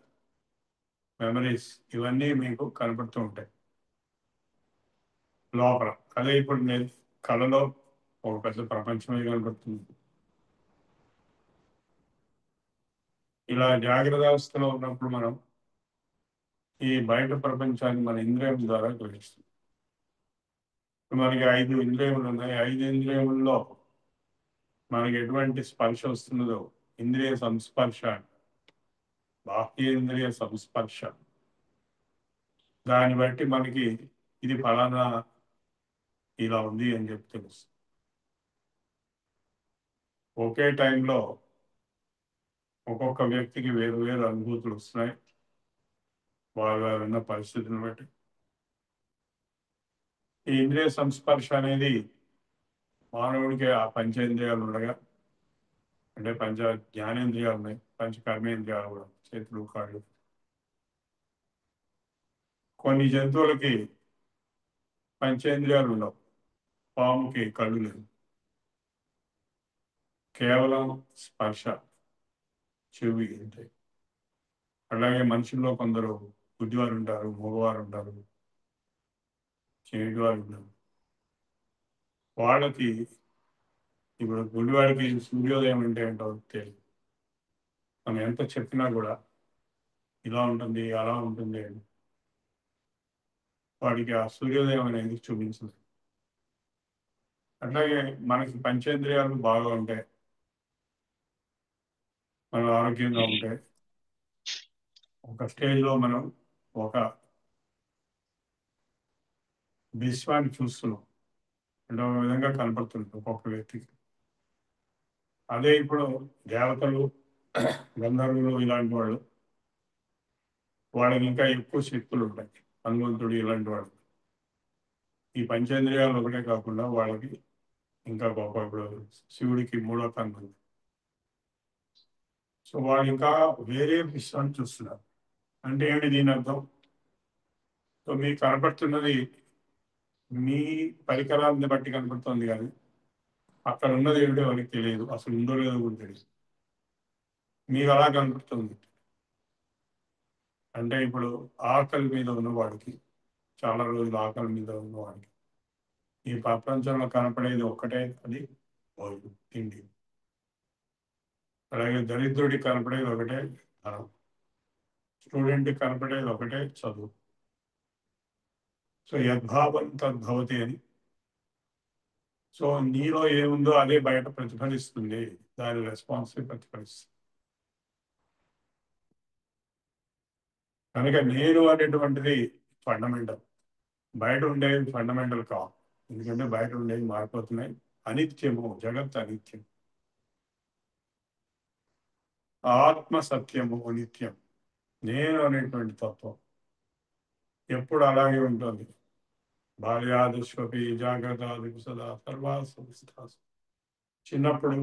మెమరీస్, ఇవన్నీ మీకు కనపడుతూ ఉంటాయి లోపల. అదే ఇప్పుడు నేను కళలో ఒక పెద్ద ప్రపంచమే కనపడుతుంది. ఇలా జాగ్రత్త అవస్థలో ఉన్నప్పుడు మనం ఈ బయట ప్రపంచాన్ని మన ఇంద్రియం ద్వారా గ్రహిస్తాం. మనకి 5 ఇంద్రియములు ఉన్నాయి. 5 ఇంద్రియముల్లో మనకి ఎటువంటి స్పర్శ వస్తున్నదో ఇంద్రియ సంస్పర్శ, బాహ్యేంద్రియ సంస్పర్శ. దాన్ని బట్టి మనకి ఇది ఫలానా ఇలా ఉంది అని చెప్పి తెలుస్తుంది. ఒకే టైంలో ఒక్కొక్క వ్యక్తికి వేరు వేరు అనుభూతులు వస్తున్నాయి, వారు ఉన్న పరిస్థితిని బట్టి. ఈ ఇంద్రియ సంస్పర్శ అనేది మానవుడికి ఆ పంచేంద్రియాలు ఉండగా, అంటే పంచ జ్ఞానేంద్రియాలు ఉన్నాయి, పంచ కర్మేంద్రియాలు కూడా, చేతులు కాళ్ళు. కొన్ని జంతువులకి పంచేంద్రియాలు ఉండవు. పాముకి కళ్ళు లేవు, కేవలం స్పర్శ, చెవి ఉంటాయి. అలాగే మనుషుల్లో కొందరు గుడ్డివారు ఉంటారు, మగవారు ఉంటారు, చెవిటివారు ఉంటారు. వాళ్ళకి ఇప్పుడు గుడ్డివాడికి సూర్యోదయం అంటే ఏంటో తెలియదు. మనం ఎంత చెప్పినా కూడా ఇలా ఉంటుంది అలా ఉంటుంది అని వాడికి ఆ సూర్యోదయం అనేది చూపించదు. అట్లాగే మనకి పంచేంద్రియాలు బాగా ఉంటాయి, మనం ఆరోగ్యంగా ఉంటాయి. ఒక స్టేజ్లో మనం ఒక విశ్వాన్ని చూస్తున్నాం, అంటే ఒక విధంగా కనపడుతుంది ఒక్కొక్క వ్యక్తికి. అదే ఇప్పుడు దేవతలు, గంధర్వులు ఇలాంటి వాళ్ళు, వాళ్ళకి ఇంకా ఎక్కువ శక్తులు ఉంటాయి. హనుమంతుడు ఇలాంటి వాళ్ళు ఈ పంచేంద్రియాలు ఒకటే కాకుండా వాళ్ళకి ఇంకా గొప్ప. ఇప్పుడు శివుడికి 3వ కన్ను ఉంది. సో వాళ్ళు ఇంకా వేరే విషయాన్ని చూస్తున్నారు. అంటే ఏంటి దీని అర్థం? సో మీకు కనపడుతున్నది మీ పరికరాన్ని బట్టి కనపడుతుంది కానీ అక్కడ ఉన్నది ఏమిటో వాళ్ళకి తెలియదు, అసలు ఉందో లేదో కూడా తెలియదు. మీకు అలా కనపడుతుంది. అంటే ఇప్పుడు ఆకలి మీద ఉన్నవాడికి, చాలా రోజులు ఆకలి మీద ఉన్నవాడికి ఈ ప్రపంచంలో కనపడేది ఒక్కటే, అది భోజనం, తిండి. అలాగే దరిద్రుడికి కనపడేది ఒకటే ధనం, స్టూడెంట్కి కనపడేది ఒకటే చదువు. సో యద్భావం తద్భవతి అని. సో నీలో ఏముందో అదే బయట ప్రతిఫలిస్తుంది, దాని రెస్పాన్సిబుల్ ప్రతిఫలిస్తుంది. కనుక నేను అనేటువంటిది ఫండమెంటల్, బయట ఉండేవి ఫండమెంటల్ కావు. ఎందుకంటే బయట ఉండేవి మారిపోతున్నాయి, అనిత్యము, జగత్ అనిత్యం. ఆత్మ సత్యము నిత్యం. నేను అనేటువంటి తత్వం ఎప్పుడు అలాగే ఉంటుంది. బాల్యాదిష్వపి జాగ్రత్త సదా సర్వాసు. చిన్నప్పుడు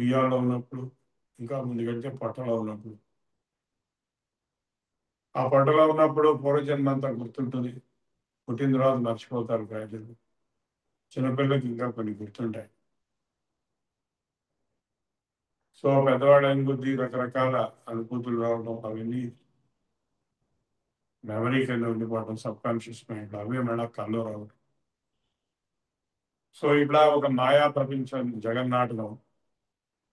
ఉయ్యాలో ఉన్నప్పుడు, ఇంకా ముందుకంటే పొట్టలో ఉన్నప్పుడు, ఆ పొట్టలో ఉన్నప్పుడు పూర్వజన్మ అంతా గుర్తుంటుంది. పుట్టిన తర్వాత మర్చిపోతారు ప్రజలు. చిన్నపిల్లలకి ఇంకా కొన్ని గుర్తుంటాయి. సో పెద్దవాళ్ళని కొద్దీ రకరకాల అనుభూతులు రావడం, అవన్నీ మెమరీ కింద ఉండిపోవడం, సబ్ కాన్షియస్ మైండ్, అవే మళ్ళీ కళ్ళు రావడం. సో ఇట్లా ఒక మాయా ప్రపంచం జగన్నాటకం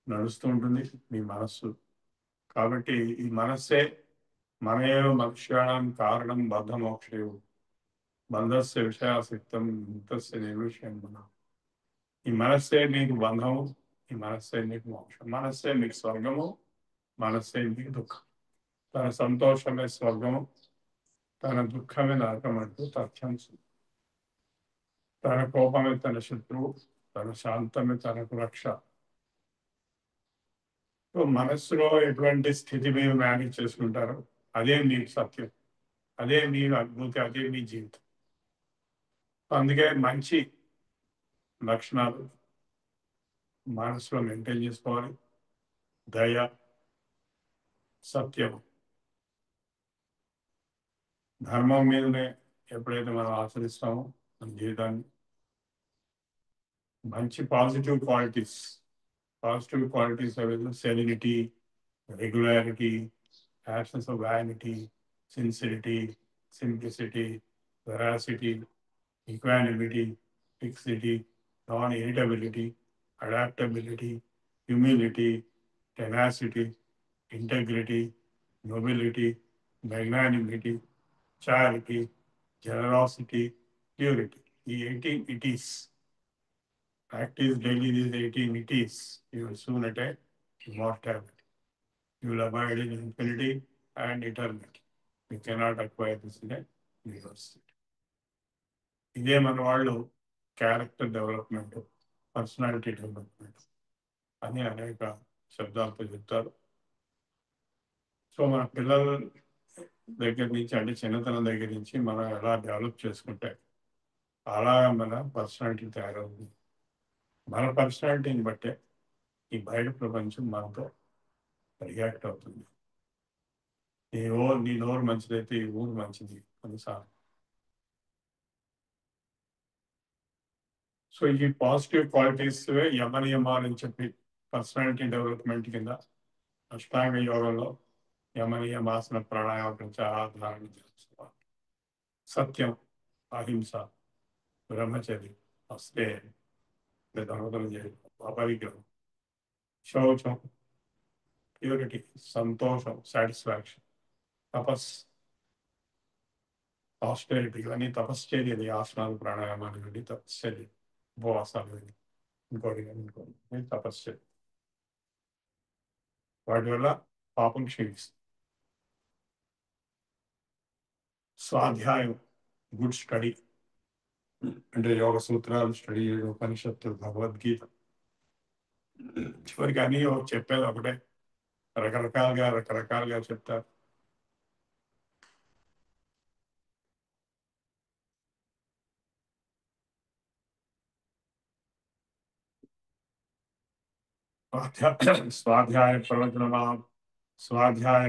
నడుస్తూ ఉంటుంది మీ మనస్సు. కాబట్టి ఈ మనస్సే మనయేవ మనుష్యాణం కారణం బద్ధమోక్షేవు బంధస్య విషయాసక్తం ముక్తస్య నిర్విషయం మనం. ఈ మనస్సే మీకు బంధము, ఈ మనస్సే మీకు మోక్షం. మనస్సే మీకు స్వర్గము, మనస్సే మీకు దుఃఖం. తన సంతోషమే స్వర్గము, తన దుఃఖమే నరకం అంటూ తథ్యం. తన కోపమే తన శత్రువు, తన శాంతమే తనకు రక్ష. సో మనస్సులో ఎటువంటి స్థితి మీరు మేనేజ్ చేసుకుంటారో అదే మీ సత్యం, అదే మీ అనుభూతి, అదే మీ జీవితం. అందుకే మంచి లక్షణాలు మనసులో మెయింటైన్ చేసుకోవాలి. దయ, సత్యం, ధర్మం మీదనే ఎప్పుడైతే మనం ఆచరిస్తామో మన జీవితాన్ని, మంచి పాజిటివ్ క్వాలిటీస్ అవి serenity, regularity, absence of vanity, sincerity, simplicity, veracity, equanimity, fixity, non-irritability, adaptability, humility, tenacity, integrity, nobility, magnanimity, charity, generosity, purity. The 18 it is. Practice daily these 18 it is. You will soon attain immortality. You will abide in infinity and eternity. You cannot acquire this in a university. ఇదే మన వాళ్ళు character development, personality development అని అనేక శబ్దాలతో చెప్తారు. So మన పిల్లల దగ్గర నుంచి, అంటే చిన్నతనం దగ్గర నుంచి మనం ఎలా డెవలప్ చేసుకుంటే అలా మన పర్సనాలిటీ తయారవుతుంది. మన పర్సనాలిటీని బట్టే ఈ బయట ప్రపంచం మనతో రియాక్ట్ అవుతుంది. నీ నోరు మంచిదైతే ఈ ఊరు మంచిది కొన్నిసార్లు. సో ఈ పాజిటివ్ క్వాలిటీస్ యమనియమాలని చెప్పి పర్సనాలిటీ డెవలప్మెంట్ కింద అష్టాంగ యోగంలో యమనియమాసన ప్రాణాయామ ప్రత్యాహారం చేసుకోవాలి. సత్యం, అహింస, బ్రహ్మచర్యం, అస్థేయం, దొంగతనం చేయడం, అపరిగ్రహం, శౌచం, ప్యూరిటీ, సంతోషం, సాటిస్ఫాక్షన్, తపస్, ఆస్టెరిటీ, ఇవన్నీ తపశ్చర్యది. ఆసనాలు, ప్రాణాయామాలు ఇవన్నీ తపశ్చర్య, ఉపవాసాలు ఇవన్నీ ఇంకోటి తపశ్చర్య. వాటి వల్ల పాపం క్షీణిస్తుంది. స్వాధ్యాయం, గుడ్ స్టడీ, అంటే యోగ సూత్రాలు స్టడీ చేయడం, ఉపనిషత్తులు, భగవద్గీత, చివరికి అన్నీ చెప్పేది ఒకటే, రకరకాలుగా చెప్తారు. స్వాధ్యాయ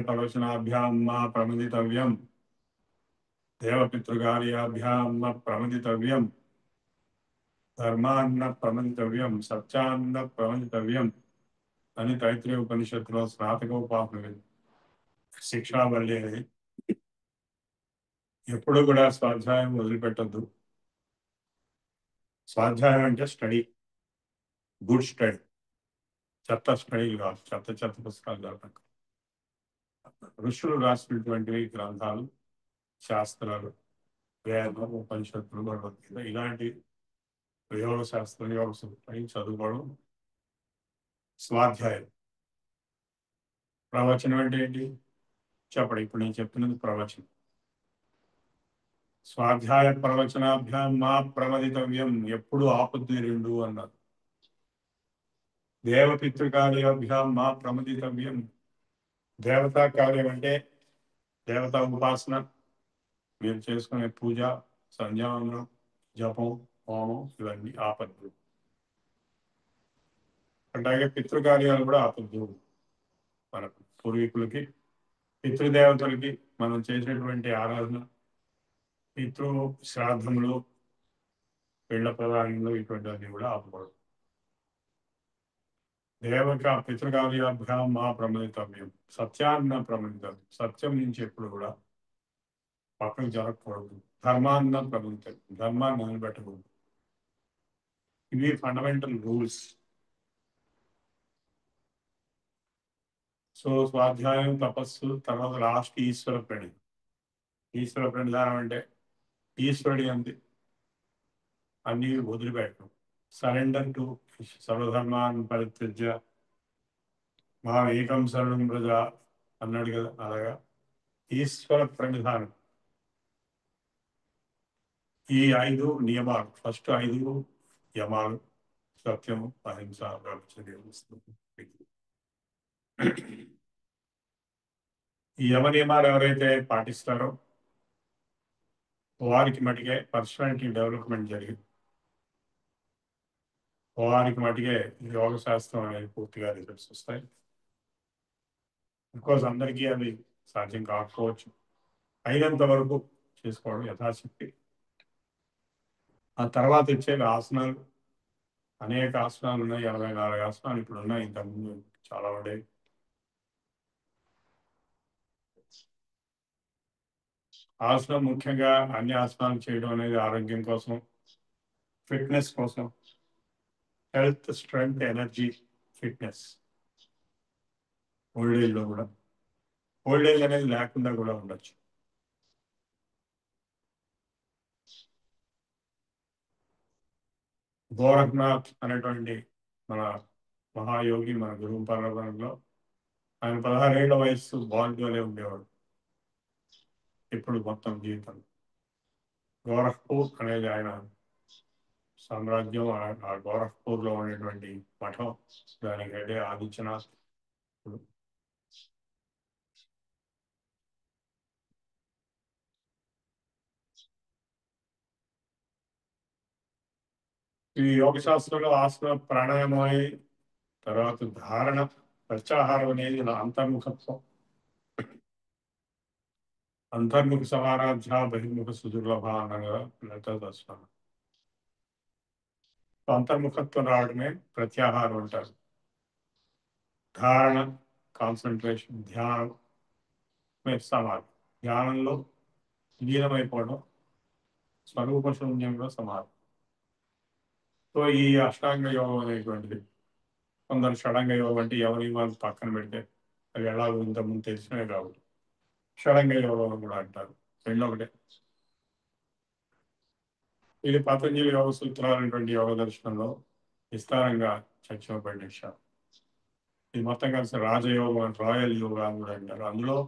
ప్రవచనాభ్యాం మా ప్రముదితవ్యం. దేవపితృకార్యాభ్యాం ప్రమదితవ్యం, ధర్మాన్న ప్రమదితవ్యం, సత్యాన్న ప్రమదితవ్యం అని తైత్రీయ ఉపనిషత్తులో స్నాతకోపాసన శిక్షావళి అనేది. ఎప్పుడు కూడా స్వాధ్యాయం వదిలిపెట్టద్దు. స్వాధ్యాయం అంటే స్టడీ, గుడ్ స్టడీ, చెత్త స్టడీ కాదు, చెత్త పుస్తకాలు కాదు. ఋషులు రాసినటువంటి గ్రంథాలు, శాస్త్రాలు, వేదం, ఉపనిషత్తులు, భగవద్గీత ఇలాంటి యోగ శాస్త్రం, యోగ సూత్రం చదువుకోవడం స్వాధ్యాయం. ప్రవచనం అంటే ఏంటి చెప్పండి. ఇప్పుడు నేను చెప్తున్నది ప్రవచనం. స్వాధ్యాయ ప్రవచనాభ్యాం మా ప్రమదితవ్యం, ఎప్పుడు ఆపద్దు రెండు అన్నారు. దేవపితృకార్యాభ్యాం మా ప్రమదితవ్యం, దేవతా కార్యం అంటే దేవతా ఉపాసన, మీరు చేసుకునే పూజ, సంధ్యావందనం, జపం, హోమం ఇవన్నీ ఆపద్దు. అలాగే పితృకార్యాలు కూడా ఆపద్దు. మన పూర్వీకులకి, పితృదేవతలకి మనం చేసేటువంటి ఆరాధన, పితృ శ్రాద్ధములు, పెళ్ల ప్రధానంలో ఇటువంటివన్నీ కూడా ఆపకూడదు. పితృకార్యాభ్యాం మా ప్రమదితవ్యం, సత్యాన్న ప్రమదితవ్యం, సత్యం నుంచి ఎప్పుడు కూడా పక్కన జరగకూడదు. ధర్మాన్న ప్రమదితవ్యం, ధర్మాన్ని నిలబెట్టకూడదు. ఇవి ఫండమెంటల్ రూల్స్. సో స్వాధ్యాయం, తపస్సు, తర్వాత లాస్ట్ ఈశ్వర ప్రణి. ఈశ్వర ప్రణిధానం అంటే ఈశ్వరుడి అంది అన్ని వదిలిపెట్టడం, సరెండర్ టు సర్వధర్మాన్ పరిత్యజ్య మా ఏకం శరణం ప్రజ అన్నాడు కదా, అలాగా ఈశ్వర ప్రణిధానం. ఈ 5 నియమాలు, ఫస్ట్ 5 యమాలు, సత్యము, అహింస, ఈ యమ నియమాలు ఎవరైతే పాటిస్తారో వారికి మటుకే పర్సనాలిటీ డెవలప్మెంట్ జరిగింది. వారికి మటుకే యోగ శాస్త్రం అనేది పూర్తిగా రిజల్ట్స్ వస్తాయి. బికాజ్ అందరికీ అది సాధ్యం కాకపోవచ్చు. అయినంత వరకు చేసుకోవడం యథాశక్తి. ఆ తర్వాత వచ్చేది ఆసనాలు. అనేక ఆసనాలు ఉన్నాయి, 84 ఆసనాలు ఇప్పుడు ఉన్నాయి, ఇంతకుముందు చాలా ఉండేవి. ఆసనం ముఖ్యంగా అన్ని ఆసనాలు చేయడం అనేది ఆరోగ్యం కోసం, ఫిట్నెస్ కోసం, health, strength, energy, fitness. Old ఏజ్లో కూడా, ఓల్డ్ ఏజ్ అనేది లేకుండా కూడా ఉండొచ్చు. గోరఖ్నాథ్ అనేటువంటి మన మహాయోగి, మన గురువు పర్వతంలో ఆయన 16 ఏళ్ల వయస్సు బాల్యోలే ఉండేవాడు. ఇప్పుడు మొత్తం జీవితం. గోరఖ్పూర్ అనేది ఆయన సామ్రాజ్యం. ఆ గోరఖ్పూర్ లో ఉండేటువంటి మఠం, దానికి అయితే ఆదిత్యనాథ్. ఈ యోగ శాస్త్రంలో ఆసన, ప్రాణాయామం, తర్వాత ధారణ, ప్రత్యాహారం అనేది అంతర్ముఖత్వం. అంతర్ముఖ సమారాధ్య, బహిర్ముఖ సుదుర్లభ అన్నగా లలిత దర్శనం. అంతర్ముఖత్వం రావడమే ప్రత్యాహారం అంటారు. ధారణ, కాన్సన్ట్రేషన్, ధ్యానం, సమాధి. ధ్యానంలో లీనమైపోవడం, స్వరూప శూన్యంలో సమాధి. సో ఈ అష్టాంగ యోగం అనేటువంటిది, కొందరు షడంగ యోగం అంటే ఎవరి వాళ్ళు పక్కన పెడితే అవి ఎలాగో ఇంతకుముందు తెలిసినవి కాబట్టి షడంగ యోగం కూడా అంటారు. రెండు ఒకటే. ఇది పతంజలి యోగ సూత్రాలు అనేటువంటి యోగ దర్శనంలో విస్తారంగా చర్చించబడిన విషయం. ఇది మొత్తం కలిసి రాజయోగం, రాయల్ యోగా అని కూడా అంటారు. అందులో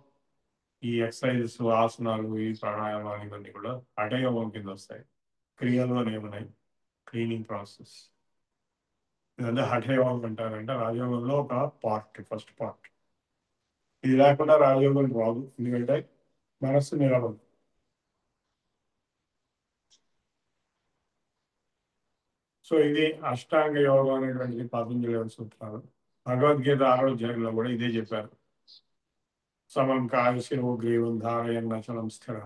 ఈ ఎక్సర్సైజెస్, ఆసనాలు, ఈ ప్రాణాయామాలు ఇవన్నీ కూడా హఠయోగం కింద వస్తాయి. క్రియలు అనేవి క్లీనింగ్ ప్రాసెస్, ఇదంతా హఠయోగం అంటారంటే రాజయోగంలో ఒక పార్ట్, ఫస్ట్ పార్ట్. ఇది లేకుండా రాజయోగం రాదు, ఎందుకంటే మనస్సు నిలబడదు. సో ఇది అష్టాంగ యోగం అనేటువంటిది పతంజలి యోగ సూత్రాలు. భగవద్గీత 6వ అధ్యాయంలో కూడా ఇదే చెప్పారు. సమం కాయ శిరో గ్రీవం ధారయన్ నచలం స్థిర.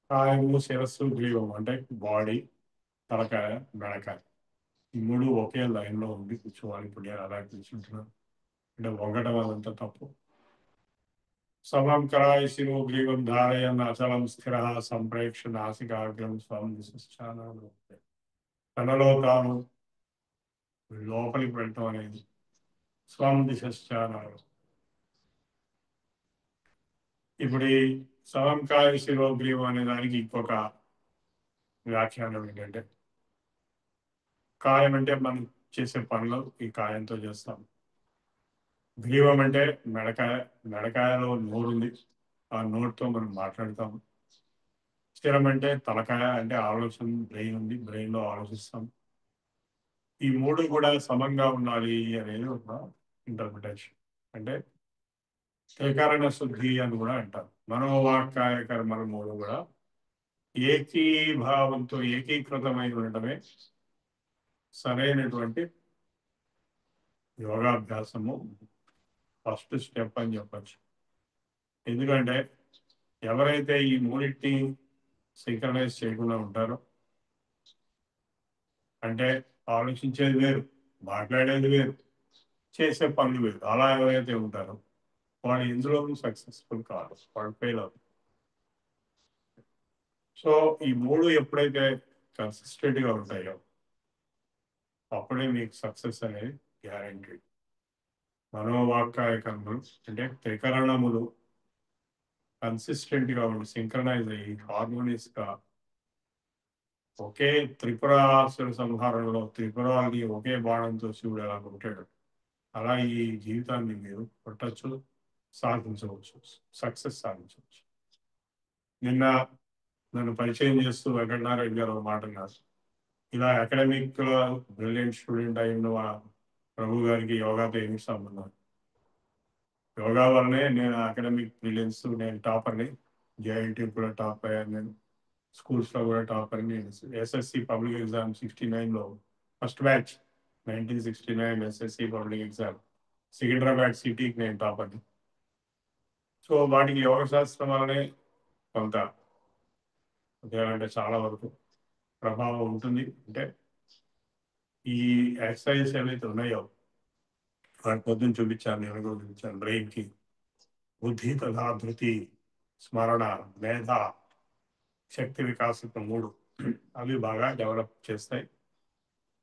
కాయము, శిరస్సు, గ్రీవం అంటే బాడీ, తలకాయ, మెడకాయ. ఈ మూడు ఒకే లైన్లో ఉంది కూర్చోవాలి. ఇప్పుడు నేను అలా కూర్చుంటున్నాను అంటే వంగడం అదంతా తప్పు. సమం కరాయ శిరో గ్రీవం ధారయన్ అచలం స్థిర సంప్రేక్ష నాసికాగ్రం స్వం దిశానాలు. తనలో తాను లోపలికి వెళ్ళటం అనేది స్వం దిశానాలు. ఇప్పుడు ఈ సమం కాయ శిరో గ్రీవం అనే దానికి ఇంకొక వ్యాఖ్యానం ఏంటంటే, కాయం అంటే మనం చేసే పనులు ఈ కాయంతో చేస్తాం. గ్రీవం అంటే మెడకాయ, మెడకాయలో నోరు ఉంది, ఆ నోరుతో మనం మాట్లాడతాం. స్థిరం అంటే తలకాయ, అంటే ఆలోచన, బ్రెయిన్ ఉంది, బ్రెయిన్లో ఆలోచిస్తాం. ఈ మూడు కూడా సమంగా ఉండాలి అనేది ఒక ఇంటర్ప్రిటేషన్. అంటే త్రికరణ శుద్ధి అని కూడా అంటారు. మనోవాక్కాయ కర్మల మూడు కూడా ఏకీభావంతో ఏకీకృతమై ఉండటమే సరైనటువంటి యోగాభ్యాసము ఫస్ట్ స్టెప్ అని చెప్పచ్చు. ఎందుకంటే ఎవరైతే ఈ మూడింటిని సింక్రనైజ్ చేయకుండా ఉంటారో, అంటే ఆలోచించేది వేరు, మాట్లాడేది వేరు, చేసే పనులు వేరు, అలా ఎవరైతే ఉంటారో వాళ్ళు ఎందులోనూ సక్సెస్ఫుల్ కాదు, వాళ్ళు ఫెయిల్ అవుతారు. సో ఈ మూడు ఎప్పుడైతే కన్సిస్టెంట్గా ఉంటాయో అప్పుడే మీకు సక్సెస్ అనేది గ్యారంటీ. మనోవాక్కాయ కర్మలు అంటే త్రికరణములు కన్సిస్టెంట్గా ఉండి సింక్రనైజ్ అయ్యి హార్మోనియస్గా ఒకే త్రిపురాసుర సంహారంలో త్రిపురాల్ని ఒకే బాణంతో శివుడు ఎలా కొట్టాడు అలా ఈ జీవితాన్ని మీరు కొట్టచ్చు, సాధించవచ్చు, సక్సెస్ సాధించవచ్చు. నిన్న నన్ను పరిచయం చేస్తూ వెంకటనారాయణ గారు ఒక మాట అన్నారు. ఇలా అకాడమిక్ బ్రిలియంట్ స్టూడెంట్ అయిన ప్రభు గారికి యోగాతో ఏమి సంబంధం? యోగా వల్లనే నేను అకాడమిక్ బ్రిలియన్స్, నేను టాపర్ని, జేఐటీ కూడా టాప్ అయ్యాను, నేను స్కూల్స్లో కూడా టాపర్. నేను ఎస్ఎస్సి పబ్లిక్ ఎగ్జామ్ 69లో first batch, 1969 SSC public exam Secunderabad సిటీకి నేను టాపర్ని. సో వాటికి యోగ శాస్త్రం వల్లనే కొంత అంటే చాలా వరకు ప్రభావం ఉంటుంది. అంటే ఈ ఎక్సర్సైజెస్ ఏవైతే ఉన్నాయో వాటి పొద్దున్న చూపించాను, నేను కూడా చూపించాను. బ్రెయిన్కి బుద్ధి తథా ధృతి, స్మరణ, మేధ, శక్తి వికాసం మూడు అవి బాగా డెవలప్ చేస్తాయి.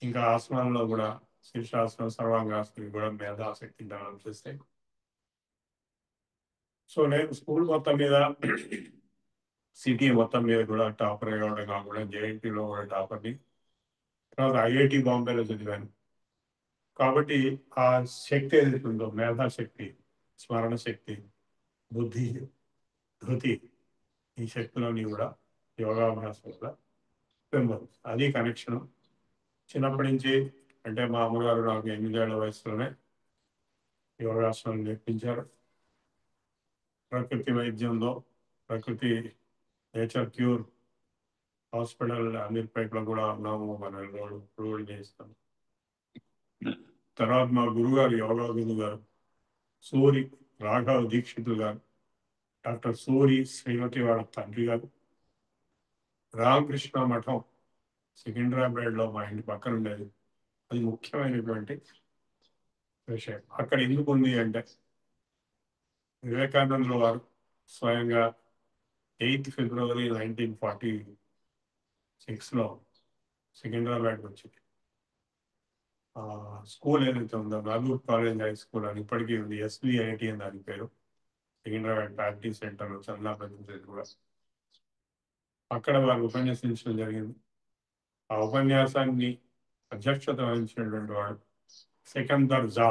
ఇంకా ఆసనాల్లో కూడా శీర్షాసనం, సర్వాంగాసనం కూడా మేధాశక్తి డెవలప్ చేస్తాయి. సో నేను స్కూల్ మొత్తం మీద, సిటీ మొత్తం మీద కూడా టాపర్ అయ్యడం కాకుండా జేఎన్టీలో కూడా టాపర్ని, తర్వాత ఐఐటి బాంబేలో చదివాను. కాబట్టి ఆ శక్తి ఏదైతే ఉందో, మేధాశక్తి, స్మరణ శక్తి, బుద్ధి, ధృతి, ఈ శక్తులన్నీ కూడా యోగాభ్యాసం వల్ల పెంపొంది. అది కనెక్షన్ చిన్నప్పటి నుంచి. అంటే మా అమ్మగారు నాకు 8 ఏళ్ల వయసులోనే యోగాసనం నేర్పించారు. ప్రకృతి వైద్యంలో, ప్రకృతి నేచర్ క్యూర్ హాస్పిటల్ అమీర్పేటలో కూడా ఉన్నాము, మన రోడ్ చేస్తాం. తర్వాత మా గురుగారు, యోగా గురువు గారు సూరి రాఘవ దీక్షితులు గారు, డాక్టర్ సూరి శ్రీమతి వాళ్ళ తండ్రి గారు, రామకృష్ణ మఠం సికింద్రాబాద్లో మా ఇంటి పక్కన ఉండేది. అది ముఖ్యమైనటువంటి విషయం. అక్కడ ఎందుకు ఉంది అంటే వివేకానందుల వారు స్వయంగా 8 ఫిబ్రవరి 1946లో సికింద్రాబాద్కి వచ్చింది. స్కూల్ ఏదైతే ఉందో మహబూబ్ కాలేజ్ హై స్కూల్ అని ఇప్పటికీ ఉంది, ఎస్బిఐటి అని దాని పేరు, సికింద్రాబాద్ ప్రాక్టీస్ సెంటర్ చంద్రాబాద్ కూడా. అక్కడ వారు ఉపన్యసించడం జరిగింది. ఆ ఉపన్యాసాన్ని అధ్యక్షత వహించినటువంటి వాడు సికందర్ జా.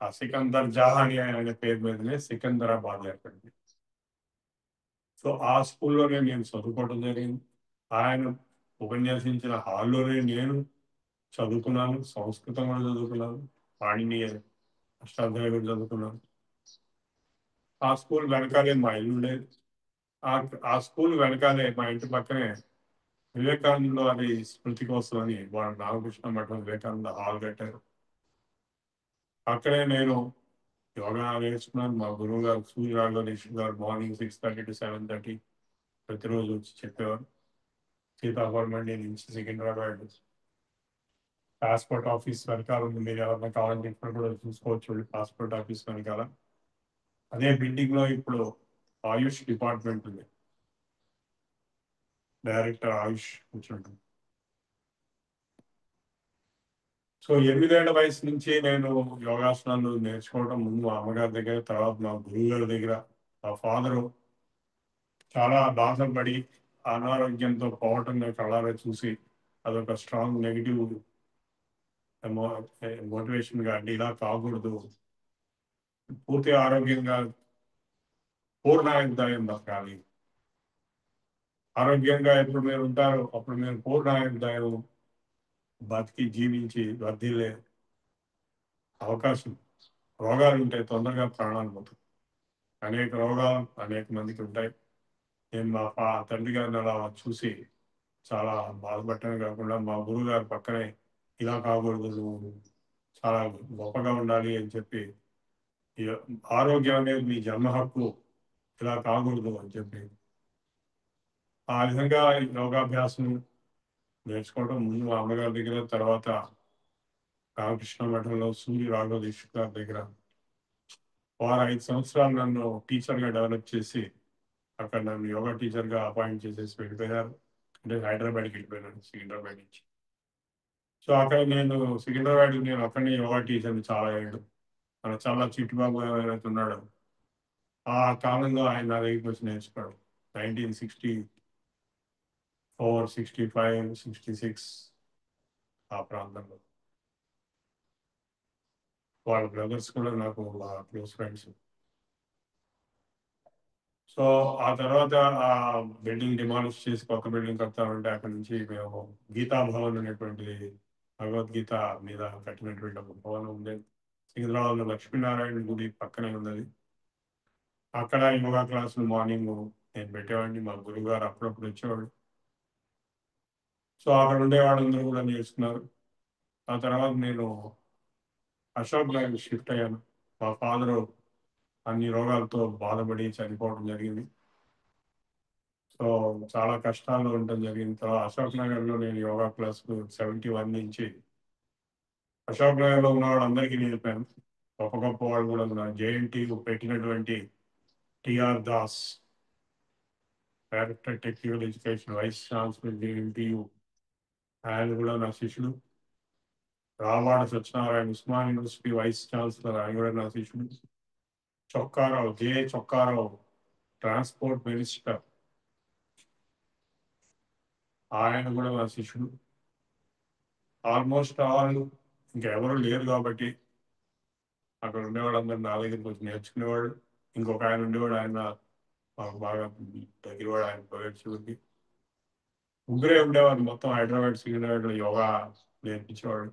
ఆ సికందర్ జా అని ఆయన పేరు మీదనే సికందరాబాద్ ఏర్పడింది. సో ఆ స్కూల్లోనే నేను చదువుకోవడం జరిగింది. ఆయన ఉపన్యాసించిన హాల్లోనే నేను చదువుకున్నాను. సంస్కృతం కూడా చదువుకున్నాను, పాణిని అష్టాధ్యాయ కూడా చదువుకున్నాను. ఆ స్కూల్ వెనకాలే మా ఇల్లు ఉండేది. ఆ స్కూల్ వెనకాలే మా ఇంటి పక్కనే వివేకానంద వారి స్మృతి కోసం అని వాళ్ళు రామకృష్ణ మఠం వివేకానంద హాల్ కట్టారు. అక్కడే నేను యోగా నేర్చుకున్నాను. మా గురువు గారు సూర్యరాఘవేశ్వర గారు మార్నింగ్ 6:30 to 7:30 ప్రతిరోజు వచ్చి చెప్పేవారు. సీతాఫలం మండి నుంచి సికింద్రాబాద్ పాస్పోర్ట్ ఆఫీస్ వెనకాల ఉంది. మీరు ఎవరైనా కావాలంటే ఇక్కడ కూడా చూసుకోవచ్చు. పాస్పోర్ట్ ఆఫీస్ వెనకాల అదే బిల్డింగ్ లో ఇప్పుడు ఆయుష్ డిపార్ట్మెంట్ ఉంది. డైరెక్టర్ ఆయుష్ కూర్చుంటుంది. సో 8 ఏళ్ల వయసు నుంచి నేను యోగాసనాలు నేర్చుకోవడం ముందు మా అమ్మగారి దగ్గర, తర్వాత మా గురువు గారి దగ్గర. మా ఫాదరు చాలా బాధపడి అనారోగ్యంతో పోవటం కళ్ళారా చూసి అదొక స్ట్రాంగ్ నెగిటివ్ మోటివేషన్ గా, అంటే ఇలా కాకూడదు, పూర్తి ఆరోగ్యంగా పూర్ణాయుర్దాయం బతకాలి. ఆరోగ్యంగా ఎప్పుడు మీరు ఉంటారో అప్పుడు మీరు పూర్ణాయుర్దాయం బతికి జీవించి వర్ధిల్లే అవకాశం. రోగాలు ఉంటాయి, తొందరగా ప్రాణాలు పోతాయి. అనేక రోగాలు అనేక మందికి ఉంటాయి. నేను మా తండ్రి గారిని అలా చూసి చాలా బాధపడటమే కాకుండా మా గురువు గారి పక్కనే ఇలా కాకూడదు, నువ్వు చాలా గొప్పగా ఉండాలి అని చెప్పి, ఆరోగ్యం అనేది మీ జన్మ హక్కు, ఇలా కాకూడదు అని చెప్పి, ఆ విధంగా యోగాభ్యాసం నేర్చుకోవడం ముందు మా అమ్మగారి దగ్గర, తర్వాత రామకృష్ణ మఠంలో సూర్య రాఘవ దీక్షిత్ గారి దగ్గర వారు 5 సంవత్సరాలు నన్ను టీచర్గా డెవలప్ చేసి అక్కడ నన్ను యోగా టీచర్గా అపాయింట్ చేసేసి వెళ్ళిపోయారు. అంటే హైదరాబాద్కి వెళ్ళిపోయాను సికింద్రాబాద్ నుంచి. సో అక్కడ నేను సికింద్రాబాద్కి నేను అక్కడనే యోగా టీచర్ని చాలా ఏళ్ళు. మన చాలా చిట్టుబాబు ఎవరైతే ఉన్నాడో ఆ కాలంలో ఆయన నా దగ్గరికి వచ్చి నేర్చుకున్నాడు. 1964, 65, 66 ఆ ప్రాంతంలో. వాళ్ళ బ్రదర్స్ కూడా నాకు క్లోజ్ ఫ్రెండ్స్. సో ఆ తర్వాత ఆ బిల్డింగ్ డిమాలిష్ చేసి కొత్త బిల్డింగ్ కడతామంటే అక్కడ నుంచి మేము గీతా భవన్ అనేటువంటి భగవద్గీత మీద కట్టినటువంటి ఒక భవనం ఉండేది. సికింద్రాబాద్లో లక్ష్మీనారాయణ గుడి పక్కనే ఉన్నది. అక్కడ యోగా క్లాసులు మార్నింగ్ నేను పెట్టేవాడిని. మా గురువు గారు అప్పుడప్పుడు వచ్చేవాడు. సో అక్కడ ఉండే వాళ్ళందరూ కూడా నేర్చుకున్నారు. ఆ తర్వాత నేను అశోక్ నగర్ షిఫ్ట్ అయ్యాను. మా ఫాదరు అన్ని రోగాలతో బాధపడి చనిపోవడం జరిగింది. సో చాలా కష్టాల్లో ఉండడం జరిగింది. తర్వాత అశోక్ నగర్లో నేను యోగా క్లాస్ 71 నుంచి అశోక్ నగర్లో ఉన్న వాళ్ళందరికీ నేర్పాను. గొప్ప గొప్ప వాళ్ళు కూడా ఉన్నారు. జేఎన్టీ పెట్టినటువంటి TR Das, director technical education, vice chancellor JNTU, ఆయన కూడా నా శిష్యుడు. Ravada Satyanarayana, Osman university vice chancellor, ఆయన కూడా నా శిష్యుడు. చొక్కారావు, చొక్కారావు, ట్రాన్స్పోర్ట్ మినిస్టర్, ఆయన కూడా నా శిష్యుడు. ఆల్మోస్ట్ ఆల్ ఇంకెవరు లేరు కాబట్టి అక్కడ ఉండేవాళ్ళందరూ నా దగ్గరికి వచ్చి నేర్చుకునేవాడు. ఇంకొక ఆయన ఉండేవాడు, ఆయన మాకు బాగా దగ్గరవాడు, ఆయన ప్రైవేట్ శివుడికి. ముగ్గురే ఉండేవారు మొత్తం హైదరాబాద్ సికింద్రాబాద్లో యోగా నేర్పించేవాడు.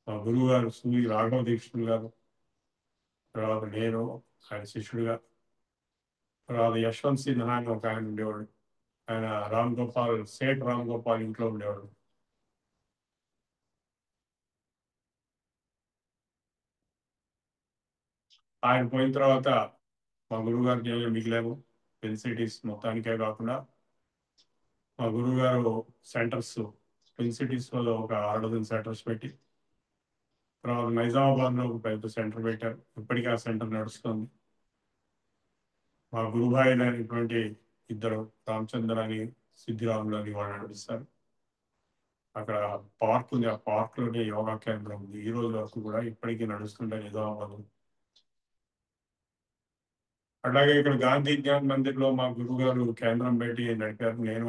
మా గురువు గారు సూర్య రాఘవ దీక్షితులు గారు, తర్వాత నేను ఆయన శిష్యుడిగా, తర్వాత యశ్వంత్ సిన్హా అని ఒక ఆయన ఉండేవాడు. ఆయన రామ్ గోపాల్, సేట్ రామ్ గోపాల్ ఇంట్లో ఉండేవాడు. ఆయన పోయిన తర్వాత మా గురువు గారికి మిగిలాము. పెన్ సిటీస్ మొత్తానికే కాకుండా మా గురువు గారు సెంటర్స్, పెన్ సిటీస్ లో ఒక 6 సెంటర్స్ పెట్టి, తర్వాత నైజామాబాద్లో ఒక పెద్ద సెంటర్ పెట్టారు. ఇప్పటికీ ఆ సెంటర్ నడుస్తుంది. మా గురుభాయి అయినటువంటి ఇద్దరు, రామచంద్ర అని సిద్ధిరాములు అని వాళ్ళు నడిపిస్తారు. అక్కడ పార్క్ ఉంది, ఆ పార్క్ లోనే యోగా కేంద్రం ఉంది. ఈ రోజు వరకు కూడా ఇప్పటికీ నడుస్తుంటాయి నిజామాబాద్. అలాగే ఇక్కడ గాంధీ జ్ఞాన్ మందిర్ లో మా గురువు గారు కేంద్రం పెట్టి నడిపారు. నేను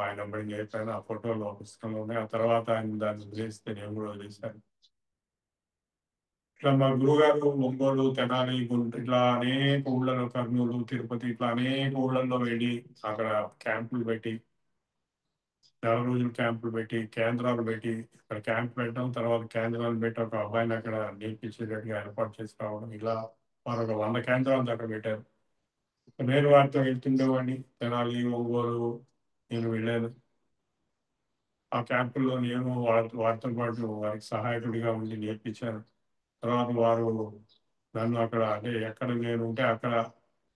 ఆయన బడి నేర్పాను. ఆ ఫోటోలో పుస్తకంలో ఉన్నాయి. ఆ తర్వాత ఆయన దాన్ని వదిలేస్తే నేను కూడా వదిలేశాను. ఇట్లా మా గురువు గారు ఒంగోలు, తెనాలి, గుంటూరు ఇట్లా అనేక ఊళ్ళలో, కర్నూలు, తిరుపతి ఇట్లా అనేక ఊళ్ళల్లో వెళ్ళి అక్కడ క్యాంపులు పెట్టి, 4 రోజులు క్యాంపులు పెట్టి, కేంద్రాలు పెట్టి, అక్కడ క్యాంప్ పెట్టడం, తర్వాత కేంద్రాలు పెట్టి ఒక అబ్బాయిని అక్కడ నేర్పించేటట్టుగా ఏర్పాటు చేసి రావడం, ఇలా మరొక 100 కేంద్రాలు అక్కడ పెట్టారు. నేను వారితో వెళ్తుండేవాడిని. తెనాలి, ఒంగోలు నేను వెళ్ళాను. ఆ క్యాంపుల్లో నేను వారితో పాటు వారికి సహాయకుడిగా ఉండి నేర్పించాను. తర్వాత వారు నన్ను అక్కడ, అంటే ఎక్కడ నేను ఉంటే అక్కడ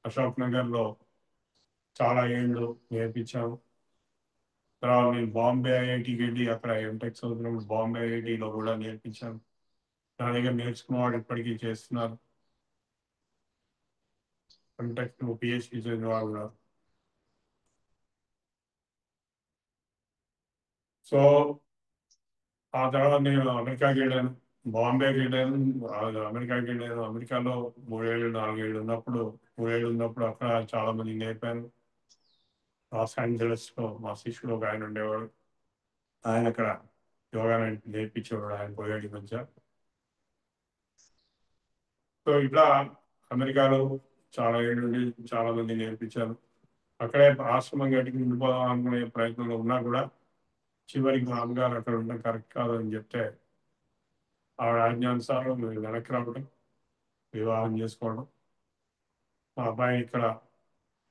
అశోక్ నగర్లో చాలా ఏళ్ళు నేర్పించాను. తర్వాత నేను బాంబే ఐఐటికి వెళ్ళి అక్కడ ఎంటెక్ చదువుతున్నప్పుడు బాంబే ఐఐటిలో కూడా నేర్పించాను. నా దగ్గర నేర్చుకున్న వాడు ఇప్పటికీ చేస్తున్నారు. ఎంటెక్ పిహెచ్డి చదివిన వాళ్ళు కూడా. సో ఆ తర్వాత నేను అమెరికాకి వెళ్ళాను, బాంబేకి వెళ్ళాను, అమెరికాకి వెళ్ళాను. అమెరికాలో 3 ఏళ్ళు 4 ఏళ్ళు ఉన్నప్పుడు 3 ఏళ్ళు ఉన్నప్పుడు అక్కడ చాలా మంది నేర్పాను. లాస్ ఏంజలస్లో మా శిష్యుడు ఒక ఆయన ఉండేవాడు. ఆయన అక్కడ యోగా నేర్పించేవాడు. ఆయన పోయాడు ఈ మధ్య. సో ఇట్లా అమెరికాలో చాలా ఏళ్ళు నుండి చాలా మంది నేర్పించాను. అక్కడే ఆశ్రమం గడికి ఉండిపోదాం అనుకునే ప్రయత్నంలో ఉన్నా కూడా చివరికి మా అమ్మగారు అక్కడ ఉండడం కరెక్ట్ కాదని చెప్తే ఆవిడ ఆజ్ఞానుసారం మేము వెనక్కి రావడం, వివాహం చేసుకోవడం, మా అబ్బాయి ఇక్కడ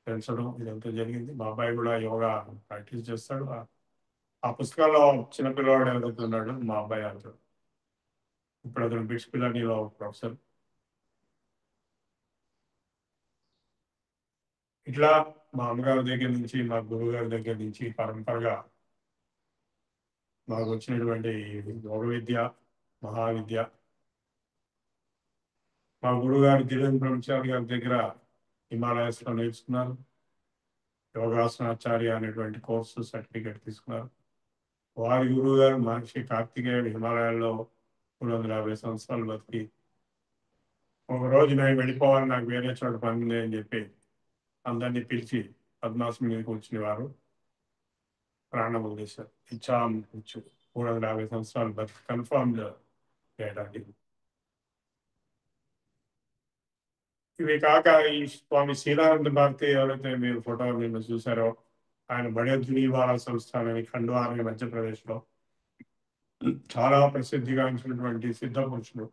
పెంచడం ఇదంతా జరిగింది. మా అబ్బాయి కూడా యోగా ప్రాక్టీస్ చేస్తాడు. ఆ పుస్తకాల్లో చిన్నపిల్లవాడు ఎవరైతే ఉన్నాడు మా అబ్బాయి అతడు. ఇప్పుడు అతను బిట్స్ పిల్లనిలో ప్రొఫెసర్. ఇట్లా మా అమ్మగారి దగ్గర నుంచి మా గురువు గారి దగ్గర నుంచి పరంపరగా మాకు వచ్చినటువంటి యోగ విద్య, మహావిద్య. మా గురువు గారు ధీరేంద్ర బ్రహ్మచారి గారి దగ్గర హిమాలయాస్లో నేర్చుకున్నారు. యోగాసనాచార్య అనేటువంటి కోర్సు సర్టిఫికేట్ తీసుకున్నారు. వారి గురువు గారు మహర్షి కార్తికేయుడు హిమాలయాల్లో 350 సంవత్సరాలు బతికి ఒక రోజు నేను వెళ్ళిపోవాలి, నాకు వేరే చోట పని ఉంది అని చెప్పి అందరినీ పిలిచి పద్మాసనం మీద కూర్చుని వారు ప్రాణం వదిలేశారు. ఇచ్చాం కూర్చు 350 సంవత్సరాలు బతికి కన్ఫర్మ్డ్ చేయడానికి. ఇవి కాక ఈ స్వామి శ్రీరానంద భారతి ఎవరైతే మీరు ఫోటో నిన్న చూసారో, ఆయన బడేద్రీవాల సంస్థానం ఖండ్వా అనే మధ్యప్రదేశ్లో చాలా ప్రసిద్ధిగాంచినటువంటి సిద్ధ పురుషుడు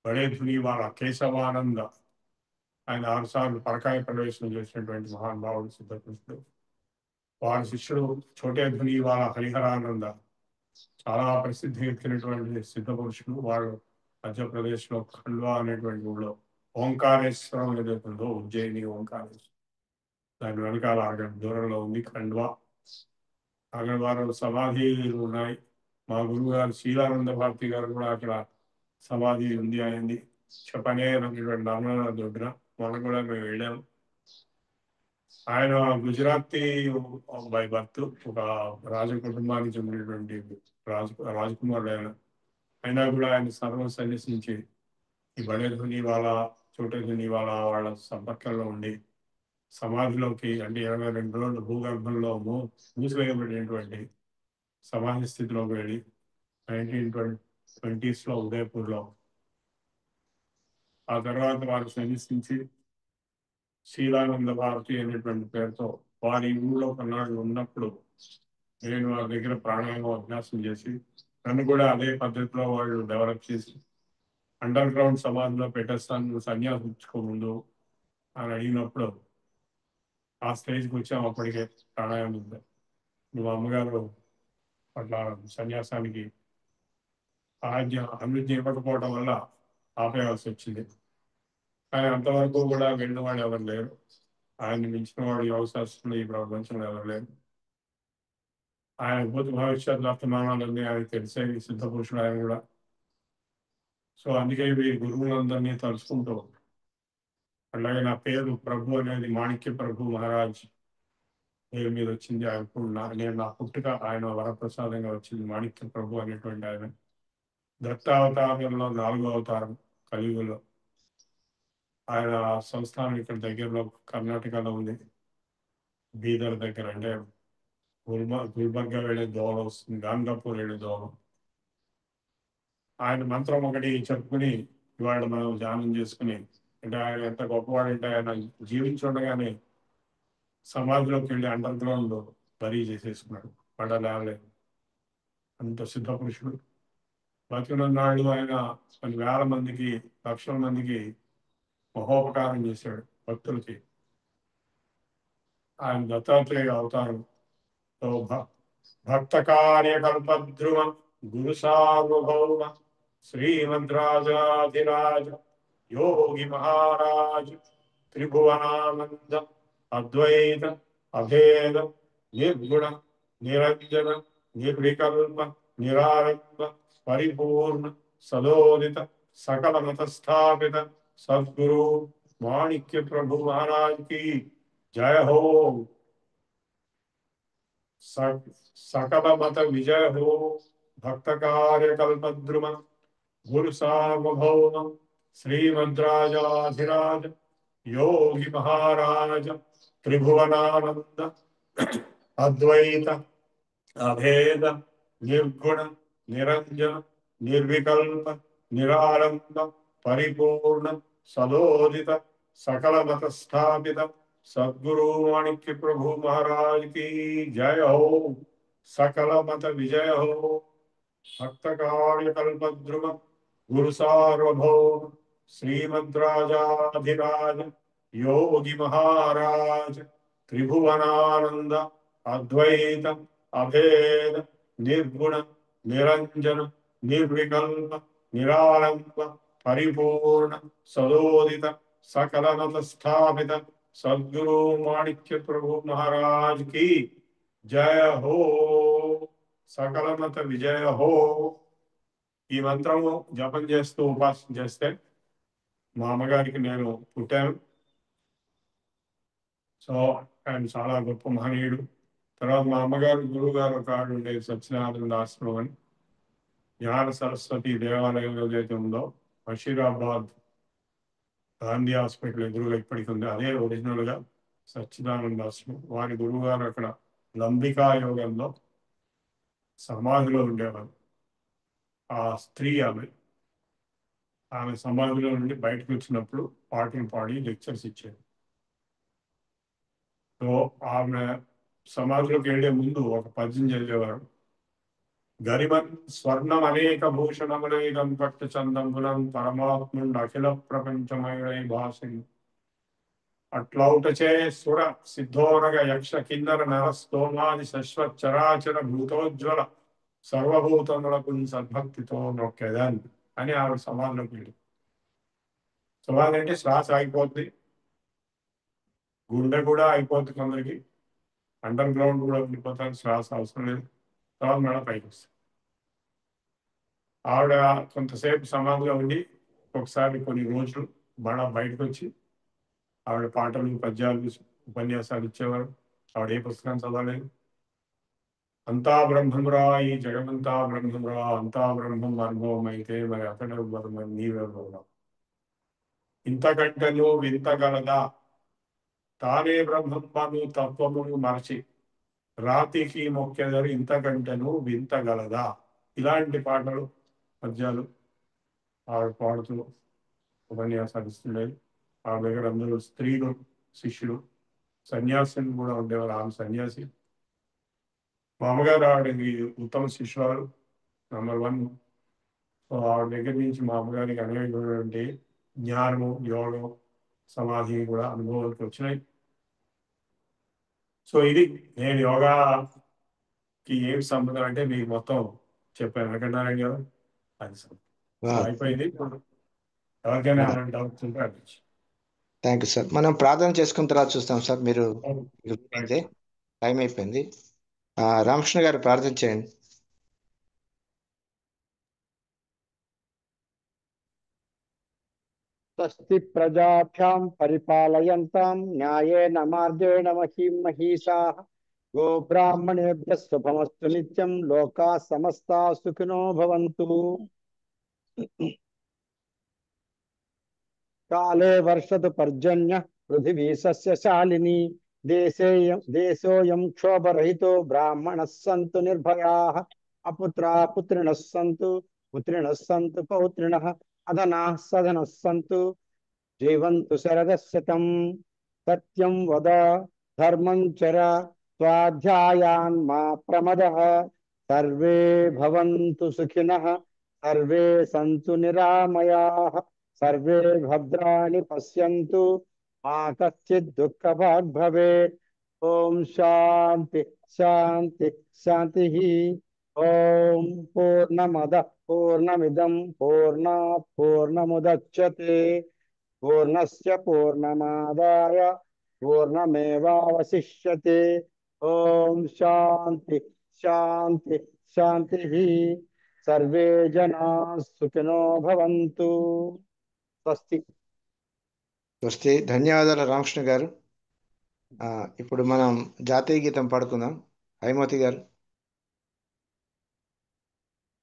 బడేద్రీవాల కేశవానంద. ఆయన 6 సార్లు పరకాయ ప్రవేశం చేసినటువంటి మహానుభావుడు సిద్ధ పురుషుడు. వారి శిష్యుడు చోటే ధునీవాల హరిహరానంద చాలా ప్రసిద్ధి ఎక్కినటువంటి సిద్ధ పురుషుడు. వాడు మధ్యప్రదేశ్లో ఖండ్వా అనేటువంటి ఊళ్ళో ఓంకారేశ్వరం ఏదైతుందో ఉజ్జయిని ఓంకారేశ్వరం దాని వెనకాల అరగంట దూరంలో ఉంది ఖండ్వా. అక్కడ వారు సమాధులు ఉన్నాయి. మా గురువు గారు శ్రీరానంద భారతి గారు కూడా అక్కడ సమాధి ఉంది. అయింది చెప్పనే అనేటువంటి నర్మదా ఒడ్డున మొన్న కూడా మేము వెళ్ళాము. ఆయన గుజరాతీ బై బర్త్, ఒక రాజ కుటుంబానికి చెందినటువంటి రాజకుమారుడు ఆయన. అయినా కూడా ఆయన సర్వం సన్యసించి ఈ బడేధుని వాళ్ళ చోటధుని వాళ్ళ సంపర్కంలో ఉండి సమాధిలోకి అంటే 22 రోజులు భూగర్భంలో మూసివేయబడినటువంటి సమాధి స్థితిలోకి వెళ్ళి 1920s ఉదయపూర్లో ఆ తర్వాత వారు సన్యసించి శ్రీరానంద భారతి అనేటువంటి పేరుతో వారి ఊళ్ళో కొన్నాళ్ళు ఉన్నప్పుడు నేను వారి దగ్గర ప్రాణాయామం అభ్యాసం చేసి నన్ను కూడా అదే పద్ధతిలో వాళ్ళు డెవలప్ చేసి అండర్ గ్రౌండ్ సమాధిలో పెట్టేస్తాను సన్యాసించుకోముందు అని అడిగినప్పుడు ఆ స్టేజ్కి వచ్చాము. అప్పటికే ప్రాణాయామం ఉంది. నువ్వు అమ్మగారు అట్లా సన్యాసానికి అనుజ్ఞ ఇవ్వకపోవడం వల్ల ఆపేయాల్సి వచ్చింది. కానీ అంతవరకు కూడా వెళ్ళిన వాళ్ళు ఎవరు లేరు. ఆయన మించిన వాడు యోగశాస్త్రంలో ఈ ప్రపంచంలో ఎవరు లేరు. ఆయన భూత భవిష్యత్ వర్తమానాలన్నీ ఆయనకు తెలిసేవి. సిద్ధ పురుషుడు ఆయన కూడా. సో అందుకే ఈ గురువులందరినీ తలుచుకుంటూ, అలాగే నా పేరు ప్రభు అనేది మాణిక్య ప్రభు మహారాజ్ పేరు మీద వచ్చింది. నేను నా పుట్టుక ఆయన వరప్రసాదంగా వచ్చింది. మాణిక్య ప్రభు అనేటువంటి ఆయన దత్తావతారంలో 4వ అవతారం కలియుగంలో. ఆయన సంస్థానం ఇక్కడ దగ్గరలో కర్ణాటకలో ఉంది. బీదర్ దగ్గర, అంటే గుల్బర్గా వెళ్ళే దోవ వస్తుంది, గాంగాపూర్ వెళ్ళే దోవ. ఆయన మంత్రం ఒకటి చెప్పుకుని ఇవాళ మనం ధ్యానం చేసుకుని, అంటే ఆయన ఎంత గొప్పవాడంటే ఆయన జీవించుండగానే సమాధిలోకి వెళ్ళి అండర్ గ్రౌండ్ బరీ చేసేసుకున్నాడు. పడలేలేదు, అంత సిద్ధ పురుషుడు. బతికున్నాళ్ళు ఆయన కొన్ని వేల మందికి, లక్షల మందికి మహోపకారం చేశాడు భక్తులకి. ఆయన దత్తాత్రేయ అవతారం. భక్త కార్యకల్పద్రుమ గురు సార్వభౌమ శ్రీమద్రాజాధిరాజ యోగి మహారాజ్ త్రిభువనానంద అద్వైత అభేద నిర్గుణ నిరంజన నిర్వికల్ప నిరారంభ పరిపూర్ణ సదోదిత సకల మత స్థాపిత సద్గురు మాణిక్య ప్రభు మహారాజ్ की जय हो। सकल मत विजय हो। भक्त कार्य कल्पद्रुम गुरु सार्वभौम श्रीमद्राजाधिराज योगी महाराज त्रिभुवनानंद अद्वैत अभेद निर्गुण निरंजन निर्विकल्प निरालंब परिपूर्ण सदोदित सकल मत स्थापित सद्गुरु माणिक्य प्रभु महाराज की जय हो। सकल मत विजय हो। भक्त कार्य कल्पद्रुम गुरु सार्वभौम श्रीमद्राजाधिराज योगी महाराज त्रिभुवनानंद अद्वैत अभेद निर्गुण निरंजन निर्विकल्प निरालंब परिपूर्ण सदोदित सकल मत स्थापित सद्गुरु माणिक्य प्रभु महाराज की जय हो। सकल मत विजय हो। ఈ మంత్రము జపం చేస్తూ ఉపాసన చేస్తే మా అమ్మగారికి నేను పుట్టాను. సో ఆయన చాలా గొప్ప మహనీయుడు. తర్వాత మా అమ్మగారు గురువు గారు ఒక ఆడు ఉండేది, సత్యనారాయణ ఆశ్రమం అని, జ్ఞాన సరస్వతి దేవాలయం ఏదైతే ఉందో బషీరాబాద్ గాంధీ హాస్పిటల్ ఎదురుగా ఇప్పటికి ఉంది, అదే ఒరిజినల్ గా సచ్చిదానంద ఆశ్రమం. వారి గురువు గారు అక్కడ లంబికా యోగంలో సమాధిలో ఉండేవారు. ఆ స్త్రీ ఆమె సమాధిలో నుండి బయటకు వచ్చినప్పుడు పాటలు పాడి లెక్చర్స్ ఇచ్చారు. సో ఆమె సమాధిలోకి వెళ్లే ముందు ఒక పద్యం చదివేవారు. గరిమన్ స్వర్ణం అనేక భూషణములైగం పట్టు చందంబులం పరమాత్ముండు అఖిల ప్రపంచమయుడై భాషని అట్లౌటచే సుర సిద్ధోరగ యక్ష కిన్నర నర స్తోమాది శశ్వత్ చరాచర భూతోజ్వల సర్వభూతములకు సద్భక్తితో నొక్కేదాన్ని అని ఆవిడ సమాధిలోకి వెళ్ళి. సమాధి అంటే శ్వాస ఆగిపోద్ది, గుండె కూడా అయిపోద్ది, కొందరికి అండర్ గ్రౌండ్ కూడా ఉండిపోతారు, శ్వాస అవసరం లేదు. తర్వాత మేడ పైకి వస్తుంది. ఆవిడ కొంతసేపు సమాధిలో ఉండి ఒకసారి కొన్ని రోజులు బయటకు వచ్చి ఆవిడ పాటలు పద్యాలు ఉపన్యాసాలు ఇచ్చేవారు. ఆవిడ ఏ పుస్తకాన్ని చదవలేదు. అంతా బ్రహ్మంరా, ఈ జగమంతా బ్రహ్మంరా, అంతా బ్రహ్మం అనుభవం అయితే మరి అతడు మరి నీవెవరు, ఇంతకంటను వింతగలదా, తానే బ్రహ్మను తత్వమును మరచి రాతికి మొక్కెదరు ఇంతకంటను వింతగలదా. ఇలాంటి పాటలు పద్యాలు ఆవిడ పాడుతూ ఉపన్యాసాలు ఇస్తుండేది. ఆవిడ దగ్గర అందరూ స్త్రీలు శిష్యులు, సన్యాసులు కూడా ఉండేవారు. ఆమె సన్యాసి. మా అమ్మగారు ఆవిడకి ఉత్తమ శిష్యురాలు, నంబర్ 1. సో ఆవిడ దగ్గర నుంచి మా అమ్మగారికి అనేకటువంటి జ్ఞానము, యోగం, సమాధి కూడా అనుభవానికి వచ్చినాయి. సో ఇది నేను యోగాకి ఏమి సంబంధం అంటే మీకు మొత్తం చెప్పాను. అనుకున్నాను కదా, అది అయిపోయింది. ఎవరికైనా డౌట్స్ ఉంటే అడిగి. Thank you sir. మనం ప్రార్థన చేసుకున్న తర్వాత చూస్తాం సార్. మీరు అయితే టైం అయిపోయింది. రామకృష్ణ గారు ప్రార్థన చేయండి. స్వస్తి ప్రజాభ్యాం పరిపాలయంతాం న్యాయేన మార్గేణ మహీం మహీషాః గో బ్రాహ్మణేభ్యः శుభమస్తు నిత్యం లోకాः సమస్తాः సుఖినో భవంతు. కాలే వర్షతు పర్జన్యః పృథివీ సస్యశాలినీ దేశోయం క్షోభరహితో బ్రాహ్మణः సంతు నిర్భయాः అపుత్రాः పుత్రిణः సంతు పుత్రిణः సంతు పౌత్రిణः అధనాः సధనः సంతు జీవంతు శరదశతం. సత్యం వద ధర్మం చర స్వాధ్యాయాన్ మా ప్రమదః. సర్వే భవంతు సుఖినః సర్వే సంతు నిరామయాః సర్వే భద్రాణి పశ్యంతు మా కశ్చిత్ దుఃఖభాగ్ భవేత్. ఓం శాంతి శాంతి శాంతి. ఓం పూర్ణమద పూర్ణమిదం పూర్ణాత్ పూర్ణముదచ్యతే పూర్ణస్య పూర్ణమాదాయ పూర్ణమేవావశిష్యతే. ఓం శాంతి శాంతి శాంతి. సర్వే జనా సుఖినో భవంతు. స్వస్తి. స్వస్తి. ధన్యవాదాలు రామకృష్ణ గారు. ఇప్పుడు మనం జాతీయ గీతం పాడుకుందాం. హైమవతి గారు.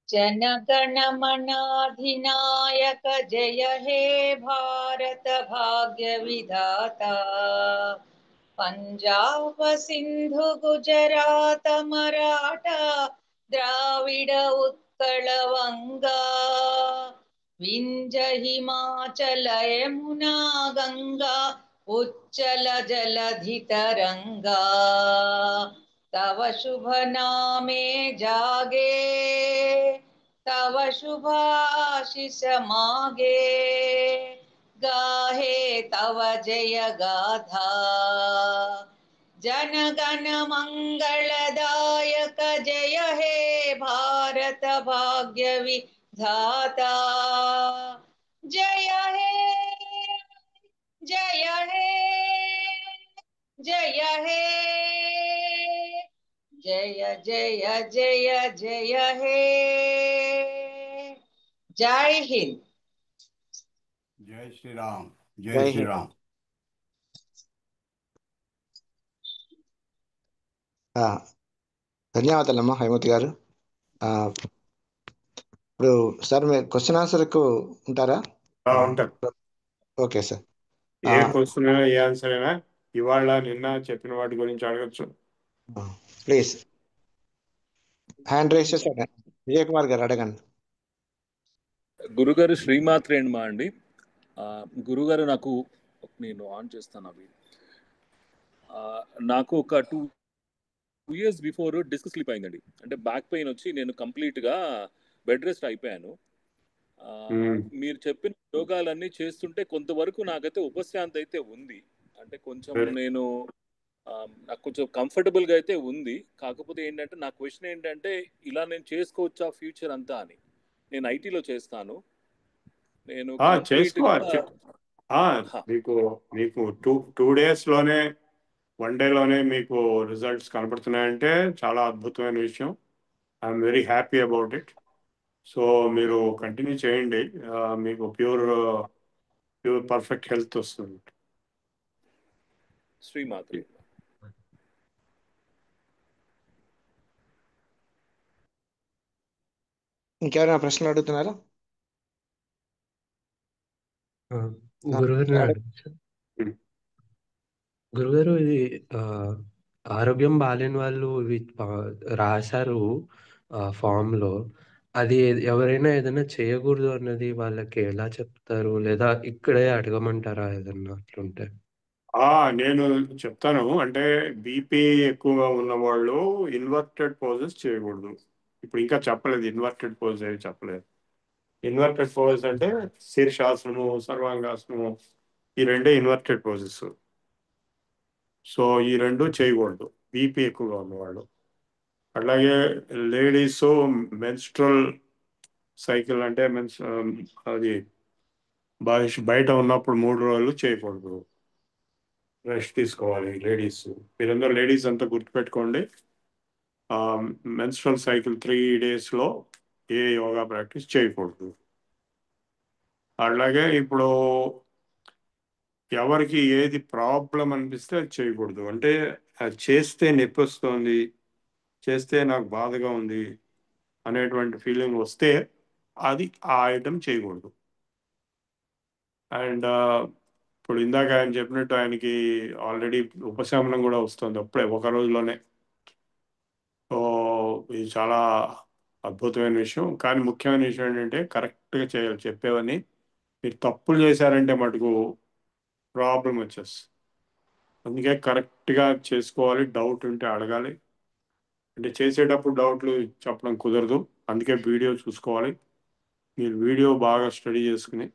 जनगणमनाधिनायक जय हे भारत भाग्य विधाता पंजाब सिंधु गुजरात मराठा द्राविड उत्कल वंगा विंध्य हिमाचल यमुना गंगा उच्चल जलधि तरंगा तव शुभ नामे जागे तव शुभाशिष मागे गाहे तव जय गाथा जनगण मंगलदायक जय हे भारत भाग्य विधाता जय हे जय हे जय हे जय जय जय जय हे जय हिंद. जय श्री राम. जय जय श्री हिंद. राम. ధన్యవాదాలమ్మా హైమవతి గారు. ఇప్పుడు సార్ మీరు క్వశ్చన్ ఆన్సర్కు ఉంటారా? ఉంటారు. Okay sir. ఏ క్వశ్చన్ అయినా ఏ ఆన్సర్ అయినా ఇవాళ నిన్న చెప్పిన వాటి గురించి అడగచ్చు. ప్లీజ్ హ్యాండ్ రైస్ చేశాడు విజయ్ కుమార్ గారు, అడగండి. గురుగారు శ్రీమాత్రేణమా అండి. గురుగారు నాకు నేను ఆన్ చేస్తాను అవి. నాకు ఒక 2 years బిఫోర్ డిస్క్ స్లిప్ అయిందండి. అంటే బ్యాక్ పెయిన్ వచ్చి నేను కంప్లీట్గా బెడ్ రెస్ట్ అయిపోయాను. మీరు చెప్పిన యోగాలన్నీ చేస్తుంటే కొంతవరకు నాకైతే ఉపశాంతి అయితే ఉంది. అంటే కొంచెం నేను నాకు కొంచెం కంఫర్టబుల్గా అయితే ఉంది. కాకపోతే ఏంటంటే నా క్వశ్చన్ ఏంటంటే ఇలా నేను చేసుకోవచ్చా ఫ్యూచర్ అంతా అని. నేను ఐటీలో చేస్తాను. నేను చేసుకోవచ్చు. మీకు 2 days లోనే 1 day లోనే మీకు రిజల్ట్స్ కనపడుతున్నాయంటే చాలా అద్భుతమైన విషయం. I'm very happy about it. So మీరు కంటిన్యూ చేయండి. మీకు ప్యూర్ పర్ఫెక్ట్ హెల్త్ వస్తుంది. శ్రీమాత్రే. ఇంకెవరైనా ప్రశ్నలు అడుగుతున్నారా? గురుగారు ఇది ఆరోగ్యం బాగాలేని వాళ్ళు ఇవి రాశారు ఫామ్ లో. అది ఎవరైనా ఏదైనా చేయకూడదు అన్నది వాళ్ళకి ఎలా చెప్తారు, లేదా ఇక్కడే అడగమంటారా ఏదన్నా అట్లుంటే? నేను చెప్తాను. అంటే బీపీ ఎక్కువగా ఉన్న వాళ్ళు ఇన్వర్టెడ్ పోజెస్ చేయకూడదు. ఇప్పుడు ఇంకా చెప్పలేదు, ఇన్వర్టెడ్ పోజ్ ఏవి చెప్పలేదు. ఇన్వర్టెడ్ పోజ్ అంటే శీర్షాసనము, సర్వాంగాసనము, ఈ రెండే ఇన్వర్టెడ్ పోజెస్. సో ఈ రెండు చేయకూడదు బీపీ ఎక్కువగా ఉన్నవాళ్ళు. అట్లాగే లేడీస్ మెన్స్ట్రల్ సైకిల్ అంటే అది బయట ఉన్నప్పుడు 3 రోజులు చేయకూడదు, రెస్ట్ తీసుకోవాలి లేడీస్. మీరందరూ లేడీస్ అంతా గుర్తుపెట్టుకోండి. మెన్స్ట్రల్ సైకిల్ 3 daysలో ఏ యోగా ప్రాక్టీస్ చేయకూడదు. అలాగే ఇప్పుడు ఎవరికి ఏది ప్రాబ్లం అనిపిస్తే అది చేయకూడదు. అంటే అది చేస్తే నొప్పి వస్తుంది, చేస్తే నాకు బాధగా ఉంది అనేటువంటి ఫీలింగ్ వస్తే అది ఆ ఐటమ్ చేయకూడదు. అండ్ ఇప్పుడు ఇందాక ఆయన చెప్పినట్టు ఆయనకి ఆల్రెడీ ఉపశమనం కూడా వస్తుంది అప్పుడే 1 రోజులోనే. సో ఇది చాలా అద్భుతమైన విషయం. కానీ ముఖ్యమైన విషయం ఏంటంటే కరెక్ట్గా చేయాలి చెప్పేవని. మీరు తప్పులు చేశారంటే మటుకు ప్రాబ్లం వచ్చేస్తుంది. అందుకే కరెక్ట్గా చేసుకోవాలి. డౌట్ ఉంటే అడగాలి. అంటే చేసేటప్పుడు డౌట్లు చెప్పడం కుదరదు. అందుకే వీడియో చూసుకోవాలి. మీరు వీడియో బాగా స్టడీ చేసుకుని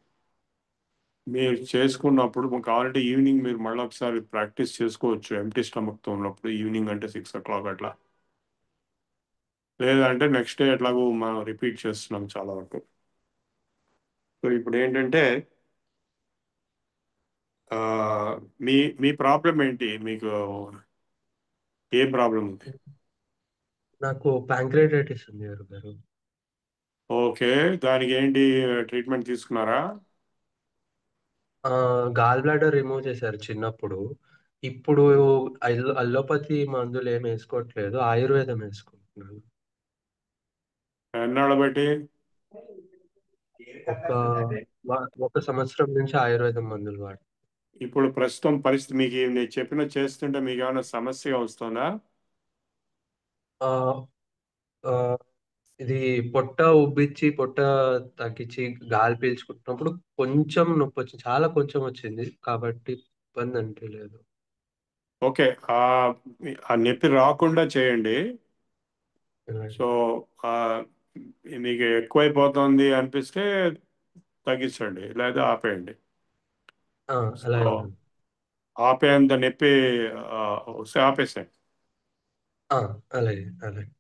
మీరు చేసుకున్నప్పుడు కావాలంటే ఈవినింగ్ మీరు మళ్ళీ ఒకసారి ప్రాక్టీస్ చేసుకోవచ్చు. ఎంటీ స్టమక్తో ఉన్నప్పుడు ఈవినింగ్ అంటే 6 o'clock అట్లా. లేదంటే నెక్స్ట్ డే ఎట్లాగో మనం రిపీట్ చేస్తున్నాం చాలా వరకు. సో ఇప్పుడు ఏంటంటే మీ మీ ప్రాబ్లం ఏంటి? మీకు ఏ ప్రాబ్లం ఉంది? నాకు ప్యాంక్reatitis ఉంది గురుగారు. ఓకే, దానికి ఏంటి ట్రీట్మెంట్ తీసుకున్నారా? గాల్ బ్లాడర్ రిమూవ్ చేశారు చిన్నప్పుడు. ఇప్పుడు అల్లోపతి మందులు ఏమి వేసుకోవట్లేదు, ఆయుర్వేదం వేసుకుంటున్నాను. ఎన్నాళ్ళ బట్టి? ఒక 1 సంవత్సరం నుంచి ఆయుర్వేదం మందులు వాడు. ఇప్పుడు ప్రస్తుతం పరిస్థితి మీకు నేను చెప్పిన చేస్తుంటే మీకు ఏమైనా సమస్య వస్తుందా? ఆ, ఆ, ఇది పొట్ట ఉబ్బిచ్చి పొట్ట తగ్గించి గాలి పీల్చుకుంటున్నప్పుడు కొంచెం నొప్పి వచ్చింది, చాలా కొంచెం వచ్చింది, కాబట్టి ఇబ్బంది అనిపించలేదు. ఓకే, ఆ ఆ నొప్పి రాకుండా చేయండి. అలాగే. సో ఆ, మీకు ఎక్కువైపోతుంది అనిపిస్తే తగ్గించండి, లేదా ఆపేయండి. ఆ, సో అలాగే గురు. ఆపేంత నొప్పి వస్తే ఆపేసేయండి. ఆ, అలాగే అలాగే.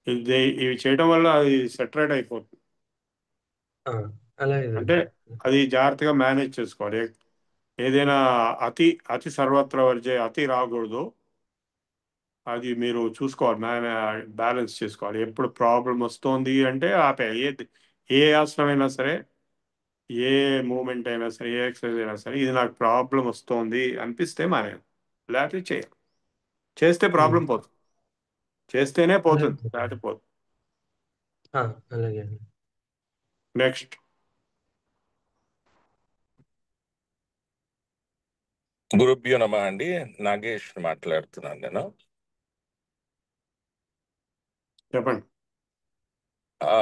ఇవి చేయడం వల్ల అది సెటరేట్ అయిపోతుంది. ఆ, అలాగే అంటే గురు. అది జాగ్రత్తగా మేనేజ్ చేసుకోవాలి. ఏదైనా అతి అతి సర్వత్ర వర్జే, అతి రాకూడదు. అది మీరు చూసుకోవాలి, బ్యాలెన్స్ చేసుకోవాలి. ఎప్పుడు ప్రాబ్లం వస్తుంది అంటే ఆపే. ఏ ఆసనం అయినా సరే, ఏ మూమెంట్ అయినా సరే, ఏ ఎక్సర్సైజ్ అయినా సరే, ఇది నాకు ప్రాబ్లం వస్తుంది అనిపిస్తే మానేయాలి, లేకపోతే చేయాలి. చేస్తే ప్రాబ్లం పోతుంది, చేస్తేనే అలాగే పోతుంది, గురు. లేకపోతే పోతుంది. అలాగే. నెక్స్ట్. గురుభ్యో నమః అండి. నాగేష్ మాట్లాడుతున్నాను నేను. చెప్పండి. ఆ,